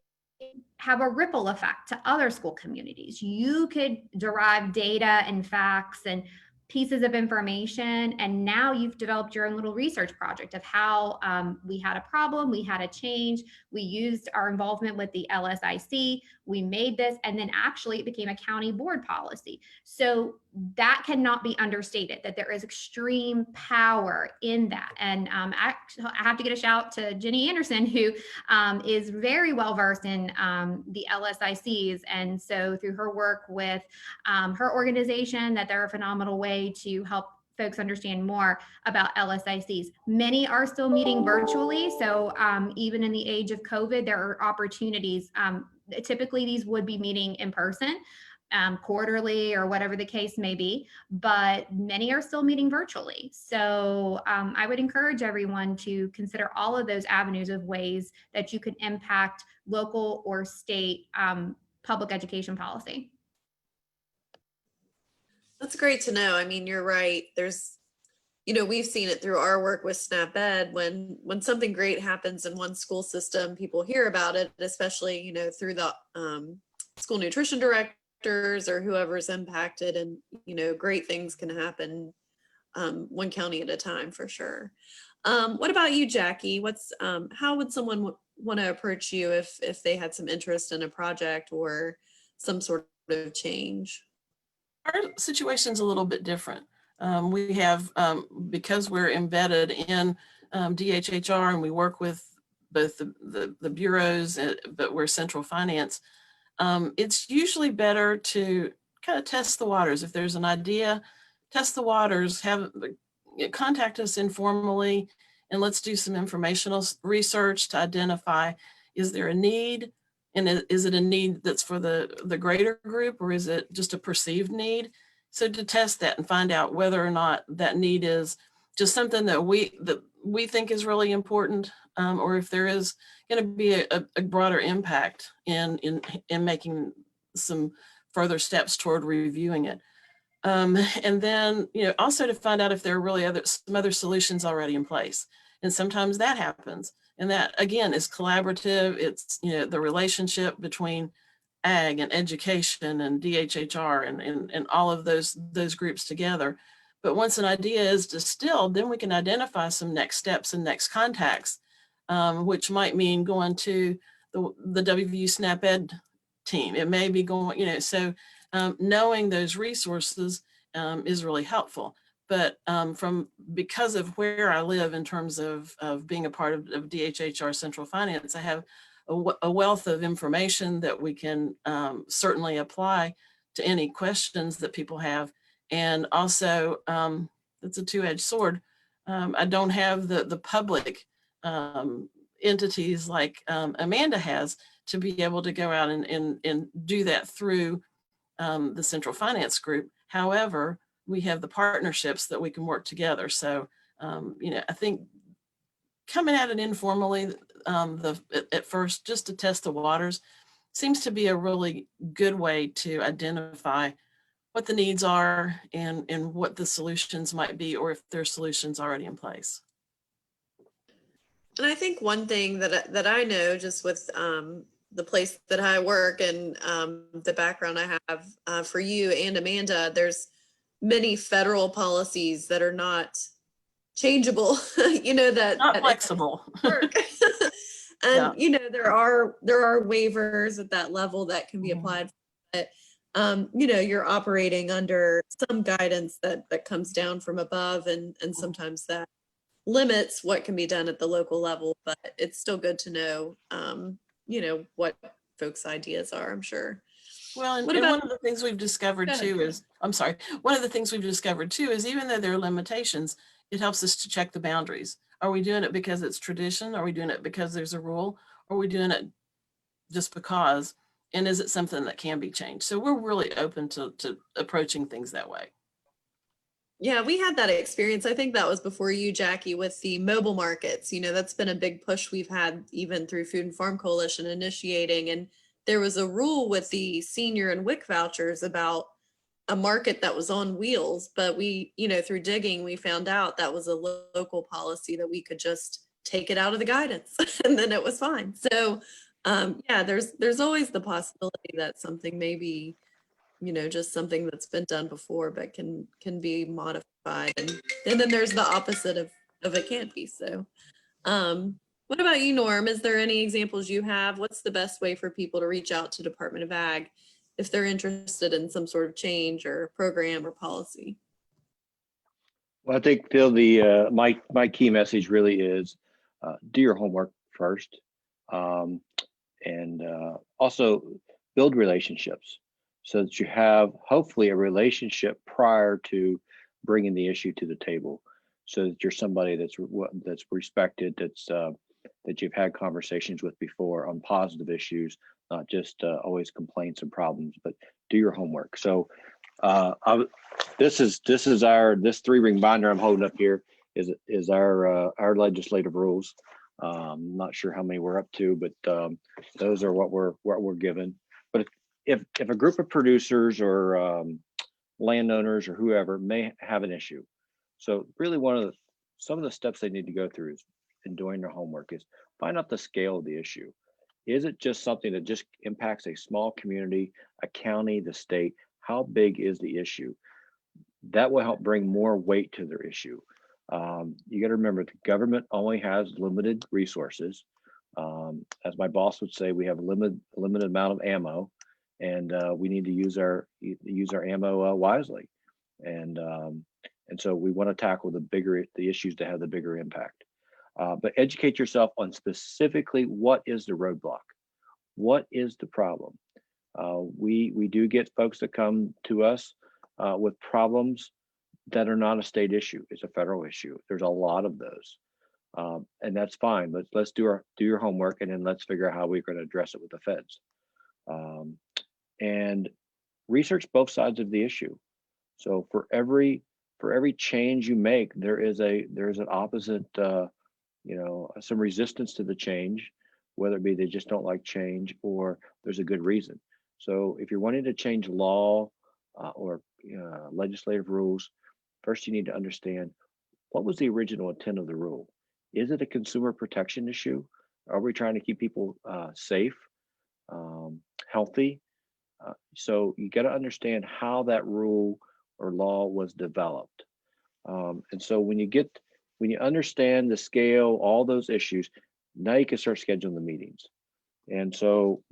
D: have a ripple effect to other school communities. You could derive data and facts and pieces of information, and now you've developed your own little research project of how we had a problem, we had a change, we used our involvement with the LSIC, we made this, and then actually it became a county board policy. So that cannot be understated, that there is extreme power in that. And I have to get a shout to Jenny Anderson, who is very well versed in the LSICs. And so through her work with her organization, that they're a phenomenal way to help folks understand more about LSICs. Many are still meeting virtually. So even in the age of COVID, there are opportunities. Typically, these would be meeting in person, quarterly or whatever the case may be, but many are still meeting virtually. So I would encourage everyone to consider all of those avenues of ways that you can impact local or state public education policy.
C: That's great to know. I mean, you're right. There's, we've seen it through our work with SNAP-Ed. When something great happens in one school system, people hear about it, especially, through the school nutrition directors or whoever's impacted, and, great things can happen one county at a time for sure. What about you, Jackie? How would someone want to approach you if they had some interest in a project or some sort of change?
E: Our situation's a little bit different. We have, because we're embedded in DHHR and we work with both the bureaus, but we're central finance, it's usually better to kind of test the waters. If there's an idea, test the waters, contact us informally, and let's do some informational research to identify, is there a need? And is it a need that's for the greater group, or is it just a perceived need? So to test that and find out whether or not that need is just something that we think is really important, or if there is going to be a broader impact in making some further steps toward reviewing it. And then, also to find out if there are really some other solutions already in place. And sometimes that happens. And that, again, is collaborative. It's, the relationship between ag and education and DHHR and all of those groups together. But once an idea is distilled, then we can identify some next steps and next contacts, which might mean going to the WVU SNAP-Ed team. It may be going, so knowing those resources is really helpful. But because of where I live in terms of being a part of DHHR Central Finance, I have a wealth of information that we can certainly apply to any questions that people have. And also, it's a two-edged sword. I don't have the public entities like Amanda has to be able to go out and do that through the central finance group. However, we have the partnerships that we can work together. So, I think coming at it informally at first, just to test the waters, seems to be a really good way to identify what the needs are and what the solutions might be, or if there's solutions already in place.
C: And I think one thing that I know, just with the place that I work and the background I have for you and Amanda, there's many federal policies that are not changeable, that
E: Not flexible.
C: work. And there are waivers at that level that can be applied, but you're operating under some guidance that comes down from above, and sometimes that limits what can be done at the local level, but it's still good to know what folks' ideas are, I'm sure.
E: Well, and one of the things we've discovered too is, one of the things we've discovered too is, even though there are limitations, it helps us to check the boundaries. Are we doing it because it's tradition? Are we doing it because there's a rule? Or are we doing it just because? And is it something that can be changed? So we're really open to approaching things that way.
C: Yeah, we had that experience. I think that was before you, Jackie, with the mobile markets. That's been a big push we've had even through Food and Farm Coalition initiating. And there was a rule with the senior and WIC vouchers about a market that was on wheels, but we, through digging, we found out that was a local policy that we could just take it out of the guidance and then it was fine. So there's always the possibility that something may be, just something that's been done before, but can be modified. And then there's the opposite of it can't be. So what about you, Norm? Is there any examples you have? What's the best way for people to reach out to Department of Ag if they're interested in some sort of change or program or policy?
F: Well, I think, Phil, my key message really is do your homework first, and also build relationships so that you have hopefully a relationship prior to bringing the issue to the table, so that you're somebody that's respected, that you've had conversations with before on positive issues, not just always complaints and problems, but do your homework. So this 3-ring binder I'm holding up here is our legislative rules. Not sure how many we're up to, but those are what we're given. But if a group of producers or landowners or whoever may have an issue, so really some of the steps they need to go through is in doing their homework is find out the scale of the issue. Is it just something that just impacts a small community, a county, the state? How big is the issue? That will help bring more weight to their issue. You got to remember, the government only has limited resources. As my boss would say, we have a limited amount of ammo, and we need to use our ammo wisely. And so we want to tackle the issues that have the bigger impact. But educate yourself on specifically what is the roadblock, what is the problem. We do get folks that come to us with problems that are not a state issue; it's a federal issue. There's a lot of those, and that's fine. Let's do your homework, and then let's figure out how we're going to address it with the feds, and research both sides of the issue. So for every change you make, there is an opposite. Some resistance to the change, whether it be they just don't like change or there's a good reason. So if you're wanting to change law or legislative rules, first you need to understand what was the original intent of the rule. Is it a consumer protection issue? Are we trying to keep people safe, healthy? So you got to understand how that rule or law was developed. And so when you understand the scale, all those issues, now you can start scheduling the meetings. And so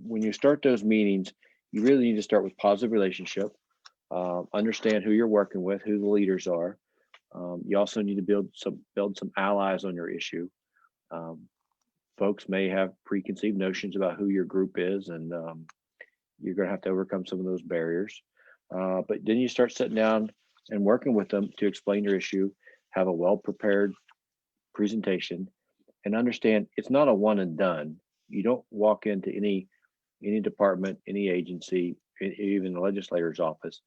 F: when you start those meetings, you really need to start with positive relationship, understand who you're working with, who the leaders are. You also need to build some allies on your issue. folks may have preconceived notions about who your group is, and you're going to have to overcome some of those barriers. But then you start sitting down and working with them to explain your issue, have a well-prepared presentation, and understand it's not a one and done. You don't walk into any department, any agency, even the legislator's office,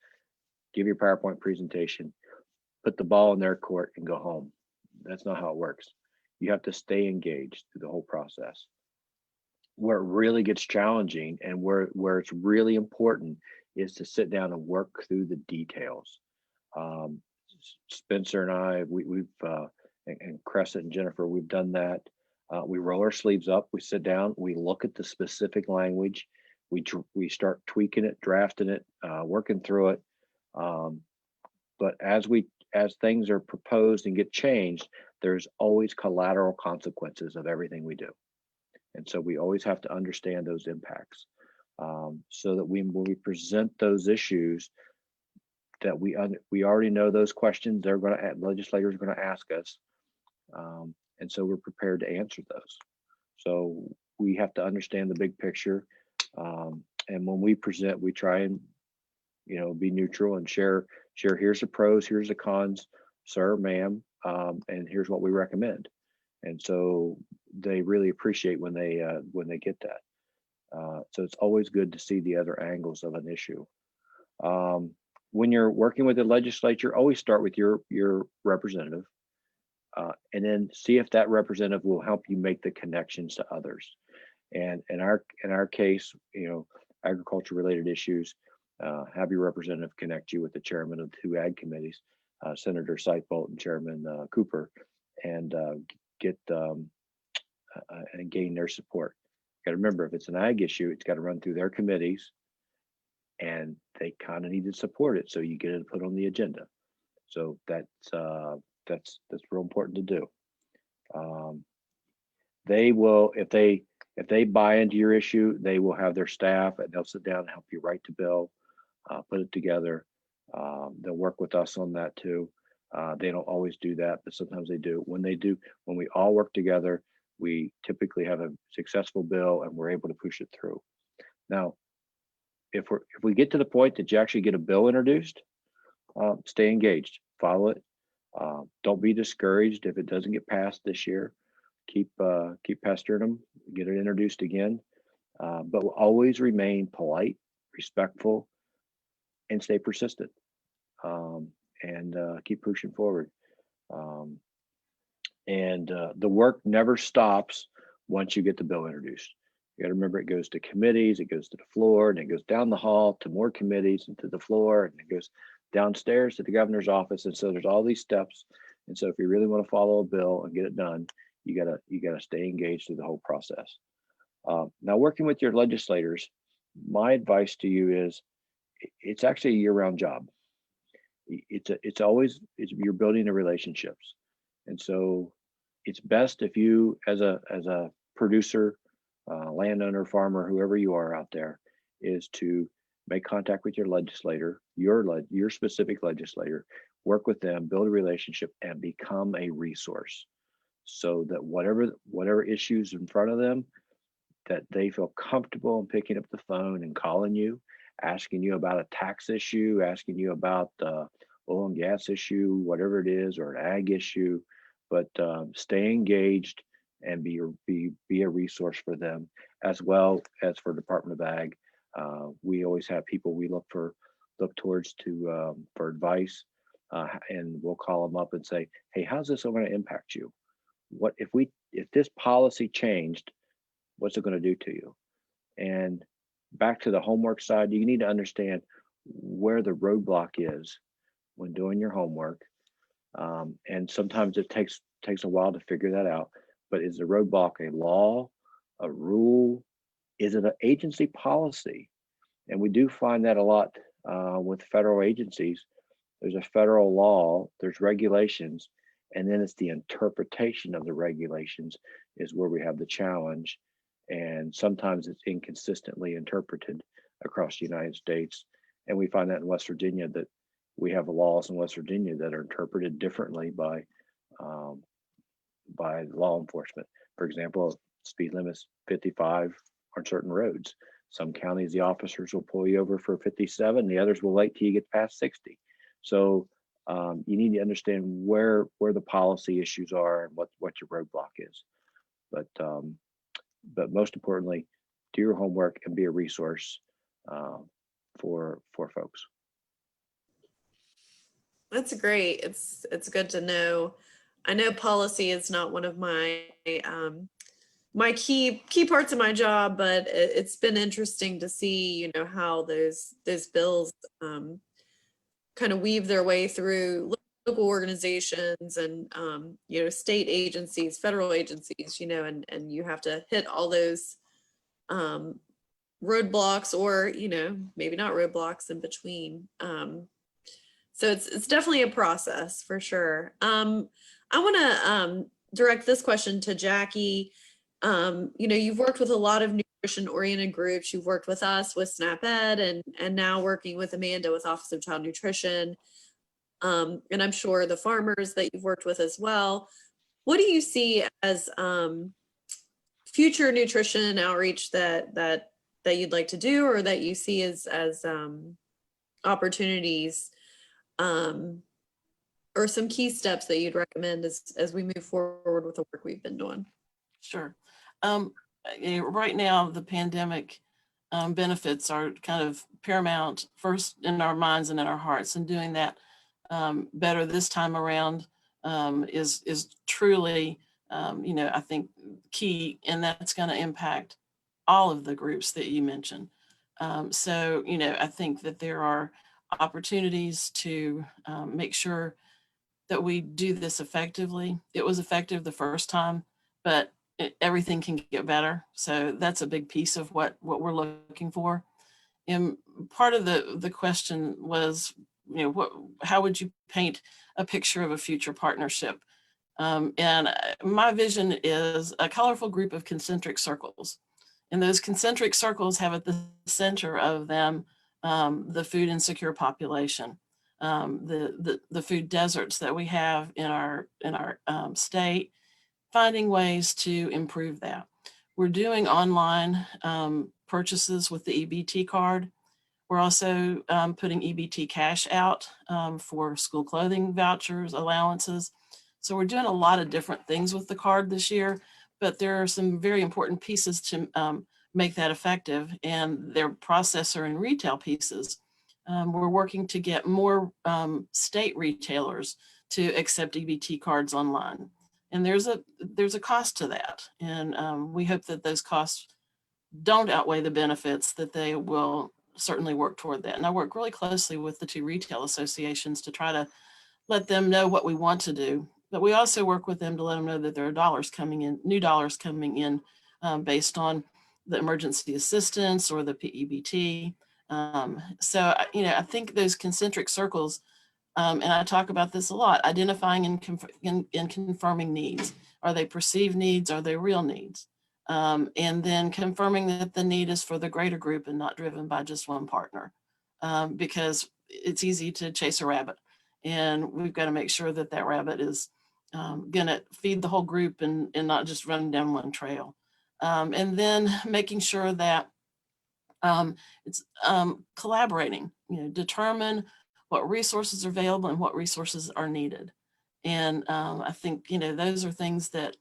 F: give your PowerPoint presentation, put the ball in their court and go home. That's not how it works. You have to stay engaged through the whole process. Where it really gets challenging and where it's really important is to sit down and work through the details. Spencer and I, we've and Crescent and Jennifer, we've done that. We roll our sleeves up, we sit down, we look at the specific language, we start tweaking it, drafting it, working through it. But as things are proposed and get changed, there's always collateral consequences of everything we do. And so we always have to understand those impacts, so that when we present those issues, that we already know those questions legislators are going to ask us, and so we're prepared to answer those. So we have to understand the big picture, and when we present, we try and be neutral and share. Here's the pros, here's the cons, sir, ma'am, and here's what we recommend. And so they really appreciate when they get that. So it's always good to see the other angles of an issue. When you're working with the legislature, always start with your representative, and then see if that representative will help you make the connections to others. And in our case, agriculture related issues, have your representative connect you with the chairman of the 2 ag committees, Senator Seitbolt and Chairman Cooper, and get and gain their support. You got to remember, if it's an ag issue, it's got to run through their committees, and they kind of need to support it, so you get it put on the agenda. So that's real important to do. They will, if they buy into your issue, they will have their staff and they'll sit down and help you write the bill, put it together. They'll work with us on that too. They don't always do that, but sometimes they do. When they do, when we all work together, we typically have a successful bill and we're able to push it through. Now, if we get to the point that you actually get a bill introduced, stay engaged, follow it. Don't be discouraged if it doesn't get passed this year. Keep pestering them, get it introduced again, but we'll always remain polite, respectful, and stay persistent, and keep pushing forward. The work never stops once you get the bill introduced. You got to remember, it goes to committees, it goes to the floor, and it goes down the hall to more committees and to the floor, and it goes downstairs to the governor's office. And so there's all these steps. And so if you really want to follow a bill and get it done, you gotta stay engaged through the whole process. Now, working with your legislators, my advice to you is, it's actually a year-round job. You're building the relationships, and so it's best if you, as a producer, landowner, farmer, whoever you are out there, is to make contact with your legislator, your specific legislator, work with them, build a relationship, and become a resource, so that whatever issues in front of them, that they feel comfortable in picking up the phone and calling you, asking you about a tax issue, asking you about oil and gas issue, whatever it is, or an ag issue. But stay engaged and be a resource for them, as well as for Department of Ag. We always have people we look towards for advice, and we'll call them up and say, hey, how's this going to impact you? What if this policy changed, what's it going to do to you? And back to the homework side, you need to understand where the roadblock is when doing your homework. And sometimes it takes a while to figure that out. But is the roadblock a law, a rule? Is it an agency policy? And we do find that a lot with federal agencies. There's a federal law, there's regulations, and then it's the interpretation of the regulations is where we have the challenge. And sometimes it's inconsistently interpreted across the United States. And we find that in West Virginia, that we have laws in West Virginia that are interpreted differently by law enforcement. For example, speed limit's 55 on certain roads. Some counties, the officers will pull you over for 57, the others will wait till you get past 60. So you need to understand where the policy issues are and what your roadblock is. But most importantly, do your homework and be a resource for folks.
C: That's great. It's good to know. I know policy is not one of my my key parts of my job, but it's been interesting to see, you know, how those bills kind of weave their way through local organizations and you know, state agencies, federal agencies, you know, and you have to hit all those roadblocks, or, you know, maybe not roadblocks in between. So it's definitely a process for sure. I want to direct this question to Jackie. You know, you've worked with a lot of nutrition oriented groups. You've worked with us with SNAP Ed, and now working with Amanda with Office of Child Nutrition. And I'm sure the farmers that you've worked with as well. What do you see as future nutrition outreach that you'd like to do, or that you see as opportunities, or some key steps that you'd recommend as we move forward with the work we've been doing?
E: Sure. Right now, the pandemic benefits are kind of paramount first in our minds and in our hearts, and doing that better this time around is truly, you know, I think key, and that's going to impact all of the groups that you mentioned. So, you know, I think that there are opportunities to make sure that we do this effectively. It was effective the first time, but everything can get better. So that's a big piece of what we're looking for. And part of the question was, you know, how would you paint a picture of a future partnership? And my vision is a colorful group of concentric circles. And those concentric circles have at the center of them the food insecure population, the food deserts that we have in our state, finding ways to improve that. We're doing online purchases with the EBT card. We're also putting EBT cash out for school clothing vouchers, allowances. So we're doing a lot of different things with the card this year, but there are some very important pieces to make that effective, and they're processor and retail pieces. We're working to get more state retailers to accept EBT cards online. And there's a cost to that. And we hope that those costs don't outweigh the benefits, that they will certainly work toward that. And I work really closely with the two retail associations to try to let them know what we want to do. But we also work with them to let them know that there are dollars coming in, new dollars coming in based on the emergency assistance or the PEBT. So, you know, I think those concentric circles, and I talk about this a lot, identifying and confirming needs. Are they perceived needs? Are they real needs? And then confirming that the need is for the greater group and not driven by just one partner, because it's easy to chase a rabbit. And we've got to make sure that that rabbit is going to feed the whole group and not just run down one trail. And then making sure that it's collaborating, you know, determine what resources are available and what resources are needed. And I think, you know, those are things that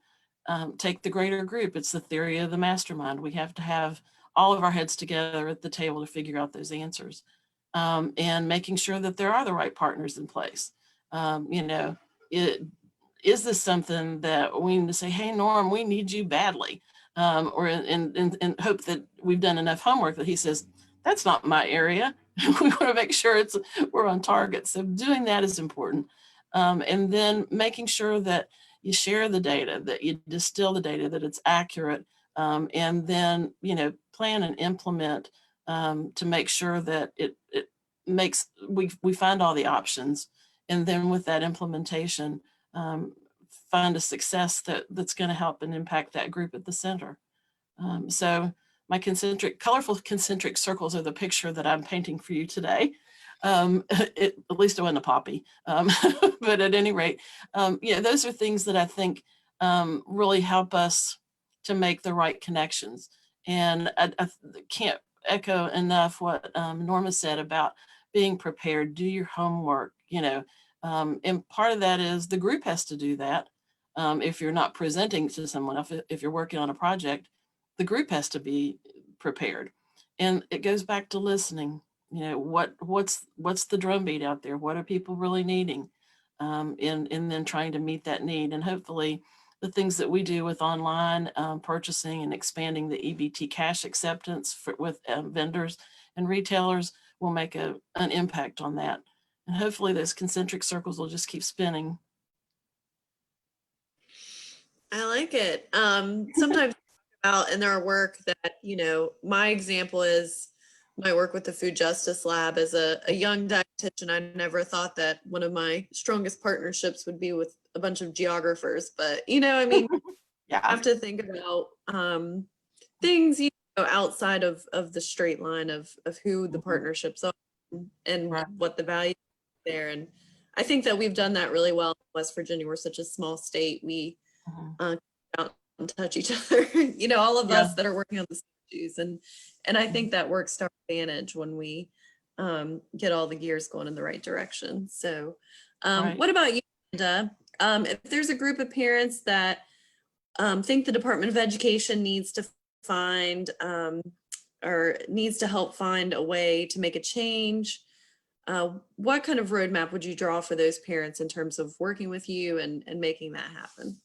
E: take the greater group. It's the theory of the mastermind. We have to have all of our heads together at the table to figure out those answers, and making sure that there are the right partners in place. You know, is this something that we need to say, hey, Norm, we need you badly? Or and hope that we've done enough homework that he says, that's not my area. We want to make sure we're on target. So doing that is important. And then making sure that you share the data, that you distill the data, that it's accurate, and then, you know, plan and implement to make sure that it makes, we find all the options. And then with that implementation, find a success that's going to help and impact that group at the center. So my colorful concentric circles are the picture that I'm painting for you today. At least it wasn't a poppy, but at any rate, yeah, those are things that I think really help us to make the right connections. And I can't echo enough what Norma said about being prepared, do your homework, and part of that is the group has to do that. If you're not presenting to someone, if you're working on a project, the group has to be prepared. And it goes back to listening. What's the drumbeat out there? What are people really needing? And then trying to meet that need. And hopefully the things that we do with online purchasing and expanding the EBT cash acceptance with vendors and retailers will make an impact on that. And hopefully those concentric circles will just keep spinning.
C: I like it. Sometimes about in our work that, my example is my work with the Food Justice Lab as a young dietitian. I never thought that one of my strongest partnerships would be with a bunch of geographers, but I mean,
E: Yeah.
C: I have to think about things, outside of the straight line of who the partnerships are and
E: Right.
C: what the value is there. And I think that we've done that really well in West Virginia. We're such a small state. We out and touch each other, all of us that are working on the issues. And I think that works to our advantage when we get all the gears going in the right direction. So
E: Right.
C: what about you, Linda? If there's a group of parents that think the Department of Education needs to find or needs to help find a way to make a change, what kind of roadmap would you draw for those parents in terms of working with you and making that happen?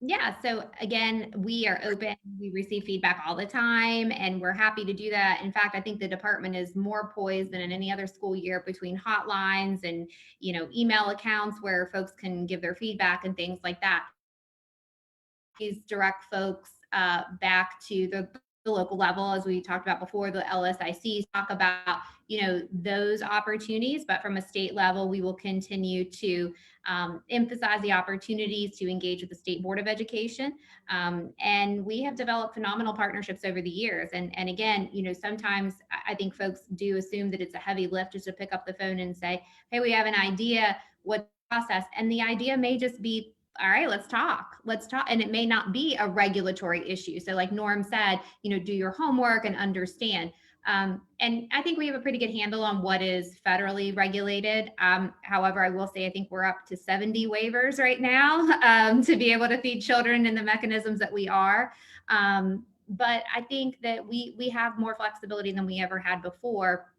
D: Yeah, so again, we are open. We receive feedback all the time, and we're happy to do that. In fact, I think the department is more poised than in any other school year between hotlines and email accounts where folks can give their feedback and things like that. These direct folks back to the local level, as we talked about before. The LSICs talk about those opportunities, but from a state level, we will continue to emphasize the opportunities to engage with the State Board of Education. And we have developed phenomenal partnerships over the years. And again, sometimes I think folks do assume that it's a heavy lift just to pick up the phone and say, hey, we have an idea, what process? And the idea may just be, all right, let's talk. And it may not be a regulatory issue. So like Norm said, do your homework and understand. And I think we have a pretty good handle on what is federally regulated. However, I will say, I think we're up to 70 waivers right now to be able to feed children in the mechanisms that we are. But I think that we have more flexibility than we ever had before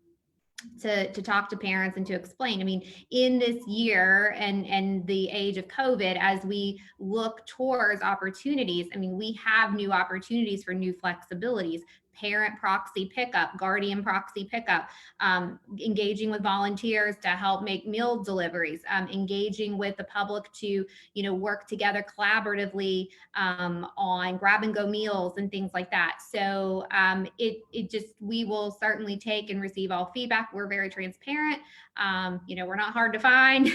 D: to talk to parents and to explain. I mean, in this year and the age of COVID, as we look towards opportunities, I mean, we have new opportunities for new flexibilities. Parent proxy pickup, guardian proxy pickup, engaging with volunteers to help make meal deliveries, engaging with the public to, work together collaboratively on grab and go meals and things like that. So we will certainly take and receive all feedback. We're very transparent. We're not hard to find.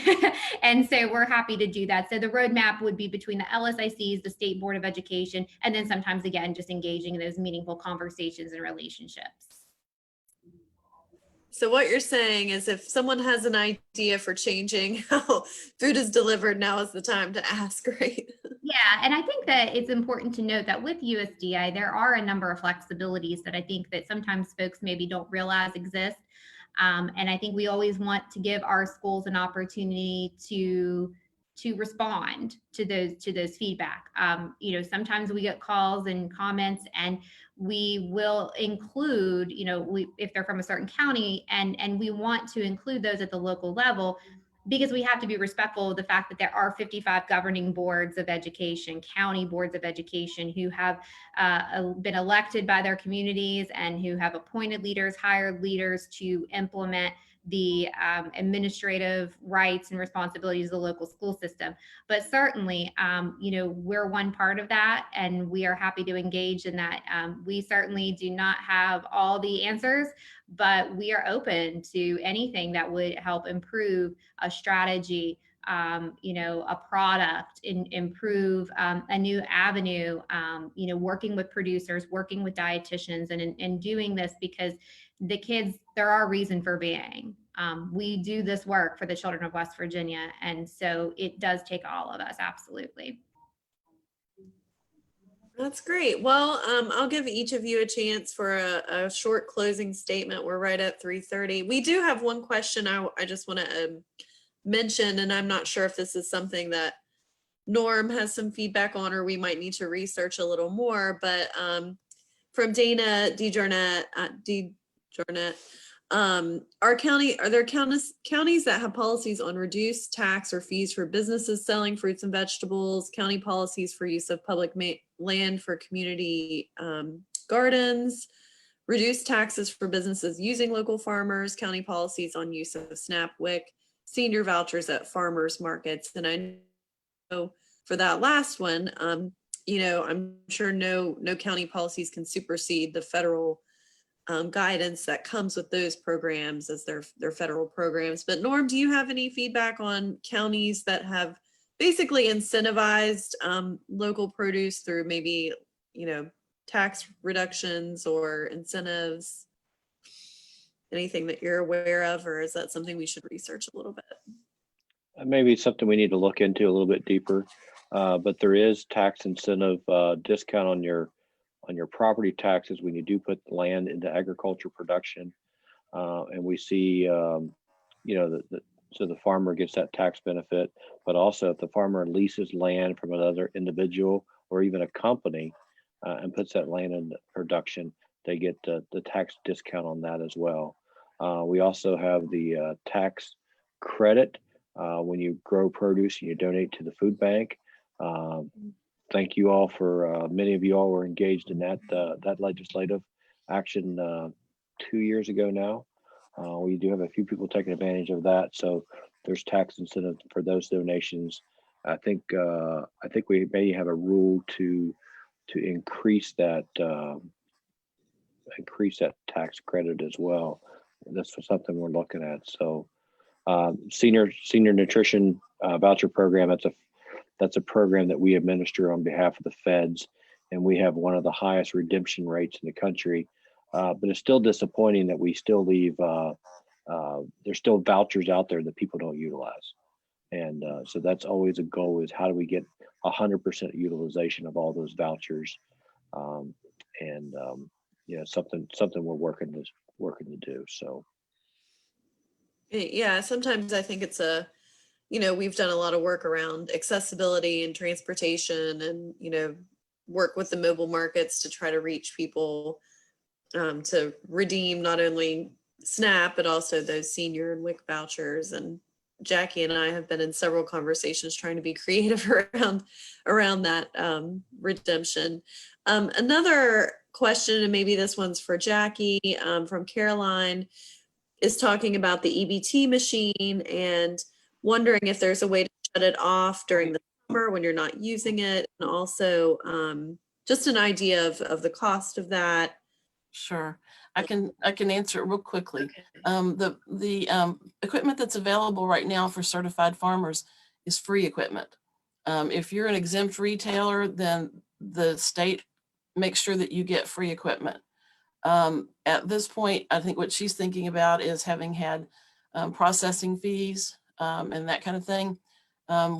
D: And so we're happy to do that. So the roadmap would be between the LSICs, the State Board of Education, and then sometimes, again, just engaging in those meaningful conversations and relationships.
C: So what you're saying is if someone has an idea for changing how food is delivered, now is the time to ask, right?
D: Yeah, and I think that it's important to note that with USDI, there are a number of flexibilities that I think that sometimes folks maybe don't realize exist. And I think we always want to give our schools an opportunity to respond to those feedback. Sometimes we get calls and comments, and we will include, if they're from a certain county, and we want to include those at the local level, because we have to be respectful of the fact that there are 55 governing boards of education, county boards of education, who have been elected by their communities and who have appointed leaders, hired leaders to implement the administrative rights and responsibilities of the local school system. But certainly, we're one part of that, and we are happy to engage in that. We certainly do not have all the answers, but we are open to anything that would help improve a strategy, a product, improve a new avenue, working with producers, working with dietitians, and doing this because the kids, they're our reason for being. We do this work for the children of West Virginia, and so it does take all of us, absolutely.
C: That's great. Well, I'll give each of you a chance for a short closing statement. We're right at 3:30. We do have one question I just want to mention, and I'm not sure if this is something that Norm has some feedback on, or we might need to research a little more, but from Dana DeJarnett, are there counties that have policies on reduced tax or fees for businesses selling fruits and vegetables, county policies for use of public land for community gardens, reduced taxes for businesses using local farmers, county policies on use of SNAP, WIC, senior vouchers at farmers markets? And I know for that last one, I'm sure no county policies can supersede the federal guidance that comes with those programs as their federal programs. But Norm, do you have any feedback on counties that have basically incentivized local produce through maybe, tax reductions or incentives? Anything that you're aware of, or is that something we should research a little bit?
F: Maybe it's something we need to look into a little bit deeper, but there is tax incentive discount on your property taxes when you do put land into agriculture production, and we see, so the farmer gets that tax benefit, but also if the farmer leases land from another individual or even a company and puts that land in production, they get the tax discount on that as well. We also have the tax credit when you grow produce and you donate to the food bank. Thank you all for, many of you all were engaged in that legislative action 2 years ago now. We do have a few people taking advantage of that. So there's tax incentive for those donations. I think we may have a rule to increase that tax credit as well. That's something we're looking at. So senior nutrition voucher program, that's a program that we administer on behalf of the feds, and we have one of the highest redemption rates in the country. But it's still disappointing that we still leave, there's still vouchers out there that people don't utilize. And so that's always a goal, is how do we get 100% utilization of all those vouchers? Something we're working to do. So.
C: Yeah, sometimes I think it's we've done a lot of work around accessibility and transportation and, work with the mobile markets to try to reach people to redeem not only SNAP, but also those senior and WIC vouchers. And Jackie and I have been in several conversations trying to be creative around that redemption. Another question, and maybe this one's for Jackie, from Caroline, is talking about the EBT machine and wondering if there's a way to shut it off during the summer when you're not using it, and also just an idea of the cost of that.
E: Sure, I can answer it real quickly.
C: Okay.
E: The equipment that's available right now for certified farmers is free equipment. If you're an exempt retailer, then the state makes sure that you get free equipment. At this point, I think what she's thinking about is having had processing fees and that kind of thing.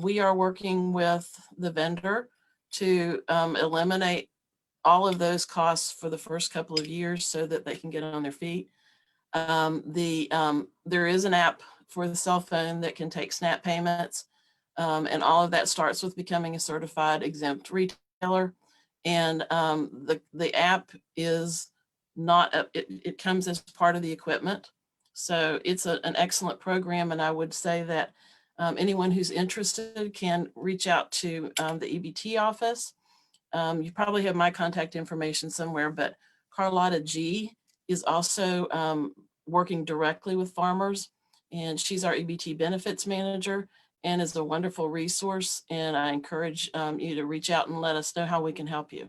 E: We are working with the vendor to eliminate all of those costs for the first couple of years so that they can get on their feet. There is an app for the cell phone that can take SNAP payments, and all of that starts with becoming a certified exempt retailer. And the app is not, it comes as part of the equipment. So it's an excellent program. And I would say that anyone who's interested can reach out to the EBT office. You probably have my contact information somewhere, but Carlotta G is also working directly with farmers, and she's our EBT benefits manager and is a wonderful resource. And I encourage you to reach out and let us know how we can help you.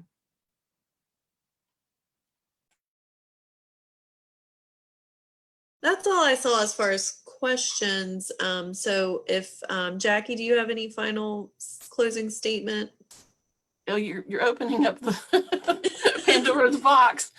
C: That's all I saw as far as questions. So if Jackie, do you have any final closing statement?
E: Oh, you're opening up the Pandora's box.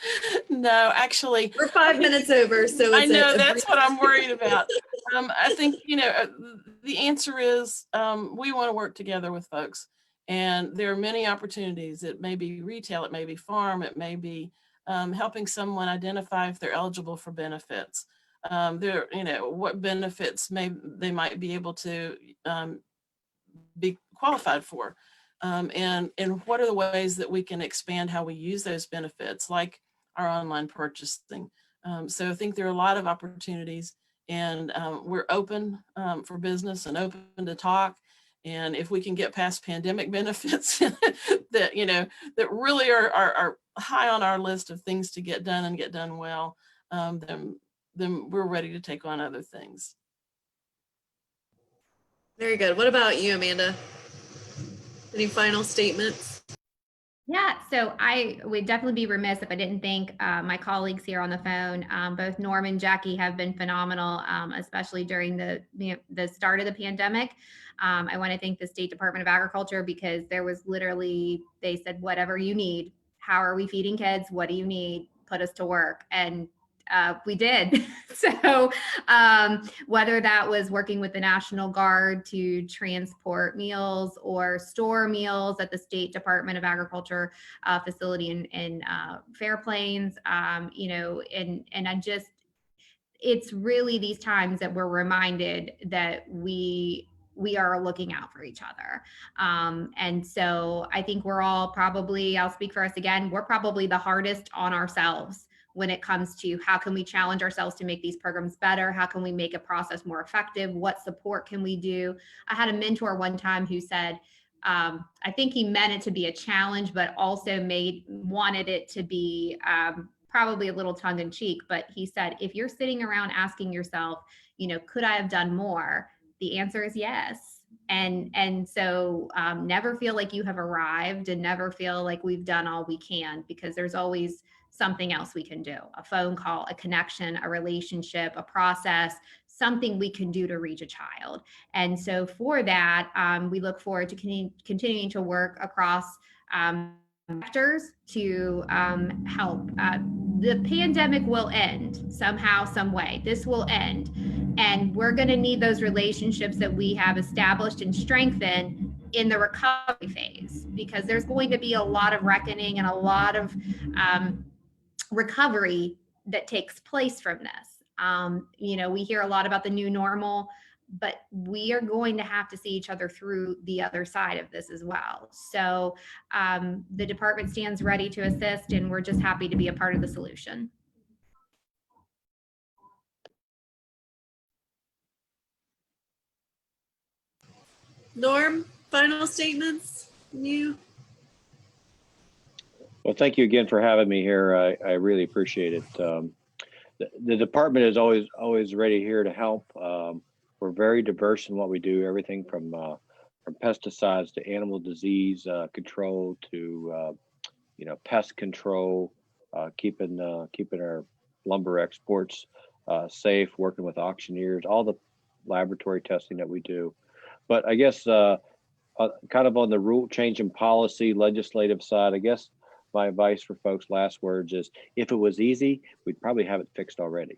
E: No, actually,
C: We're 5 minutes over, so
E: I know that's what I'm worried about. I think the answer is we want to work together with folks, And there are many opportunities. It may be retail, it may be farm, it may be helping someone identify if they're eligible for benefits. What benefits they might be able to be qualified for. And what are the ways that we can expand how we use those benefits, like our online purchasing. So I think there are a lot of opportunities, and we're open for business and open to talk. And if we can get past pandemic benefits that, that really are high on our list of things to get done and get done well, then we're ready to take on other things.
C: Very good. What about you, Amanda? Any final statements?
D: Yeah, so I would definitely be remiss if I didn't thank my colleagues here on the phone. Both Norm and Jackie have been phenomenal, especially during the start of the pandemic. I want to thank the State Department of Agriculture, because there was literally, they said, whatever you need. How are we feeding kids? What do you need? Put us to work. And we did. So whether that was working with the National Guard to transport meals or store meals at the State Department of Agriculture facility in Fair Plains, and it's really these times that we're reminded that we are looking out for each other. And so I think we're all probably, I'll speak for us again, we're probably the hardest on ourselves when it comes to how can we challenge ourselves to make these programs better? How can we make a process more effective? What support can we do? I had a mentor one time who said, I think he meant it to be a challenge, but also wanted it to be probably a little tongue in cheek. But he said, if you're sitting around asking yourself, could I have done more? The answer is yes. And so never feel like you have arrived, and never feel like we've done all we can, because there's always something else we can do, a phone call, a connection, a relationship, a process, something we can do to reach a child. And so for that, we look forward to continuing to work across sectors to help. The pandemic will end somehow, some way. This will end. And we're going to need those relationships that we have established and strengthened in the recovery phase, because there's going to be a lot of reckoning and a lot of recovery that takes place from this. We hear a lot about the new normal, but we are going to have to see each other through the other side of this as well. So the department stands ready to assist, and we're just happy to be a part of the solution.
C: Norm, final statements from you?
F: Well, thank you again for having me here. I really appreciate it. The department is always ready here to help. We're very diverse in what we do, everything from pesticides to animal disease control to pest control, keeping our lumber exports safe, working with auctioneers, all the laboratory testing that we do. But I guess kind of on the rule change in policy legislative side, I guess my advice for folks, last words, is if it was easy, we'd probably have it fixed already.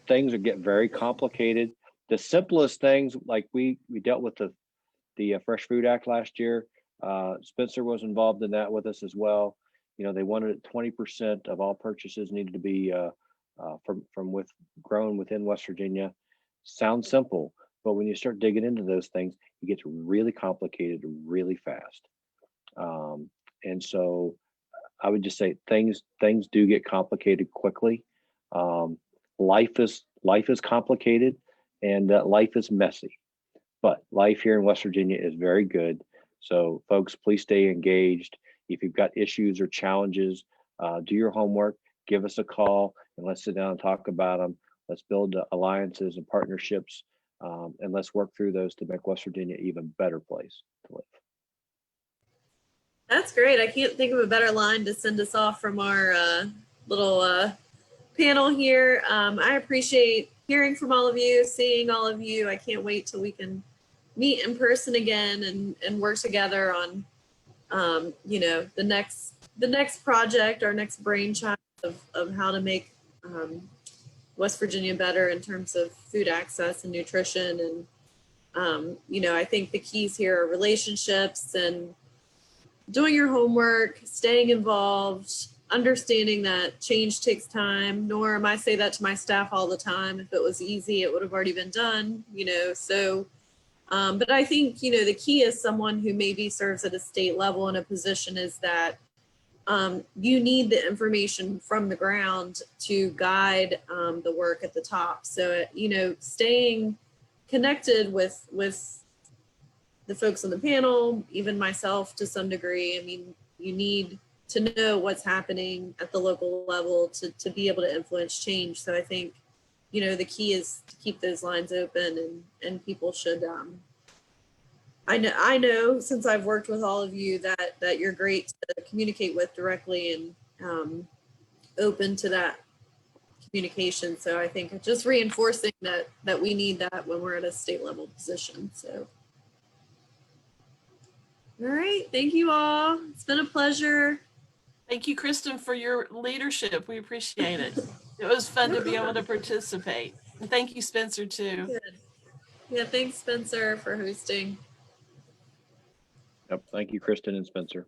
F: Things get very complicated. The simplest things, like we dealt with the Fresh Food Act last year. Spencer was involved in that with us as well. They wanted 20% of all purchases needed to be grown within West Virginia. Sounds simple, but when you start digging into those things, it gets really complicated really fast. And so I would just say things do get complicated quickly. Life is complicated, and life is messy, but life here in West Virginia is very good. So folks, please stay engaged. If you've got issues or challenges, do your homework, give us a call, and let's sit down and talk about them. Let's build alliances and partnerships, and let's work through those to make West Virginia an even better place to live.
C: That's great. I can't think of a better line to send us off from our little panel here. I appreciate hearing from all of you, seeing all of you. I can't wait till we can meet in person again and work together on the next project, our next brainchild of how to make West Virginia better in terms of food access and nutrition, I think the keys here are relationships and doing your homework, staying involved, understanding that change takes time. Norm, I say that to my staff all the time. If it was easy, it would have already been done, so but I think, the key is someone who maybe serves at a state level in a position is that you need the information from the ground to guide the work at the top. So, staying connected with the folks on the panel, even myself to some degree. I mean, you need to know what's happening at the local level to be able to influence change. So I think, the key is to keep those lines open and people should, I know since I've worked with all of you that you're great to communicate with directly and open to that communication. So I think just reinforcing that we need that when we're at a state level position. So. All right. Thank you all. It's been a pleasure.
E: Thank you, Kristen, for your leadership. We appreciate it. It was fun to be able to participate. And thank you, Spencer, too.
C: Good. Yeah, thanks, Spencer, for hosting.
F: Yep. Thank you, Kristen and Spencer.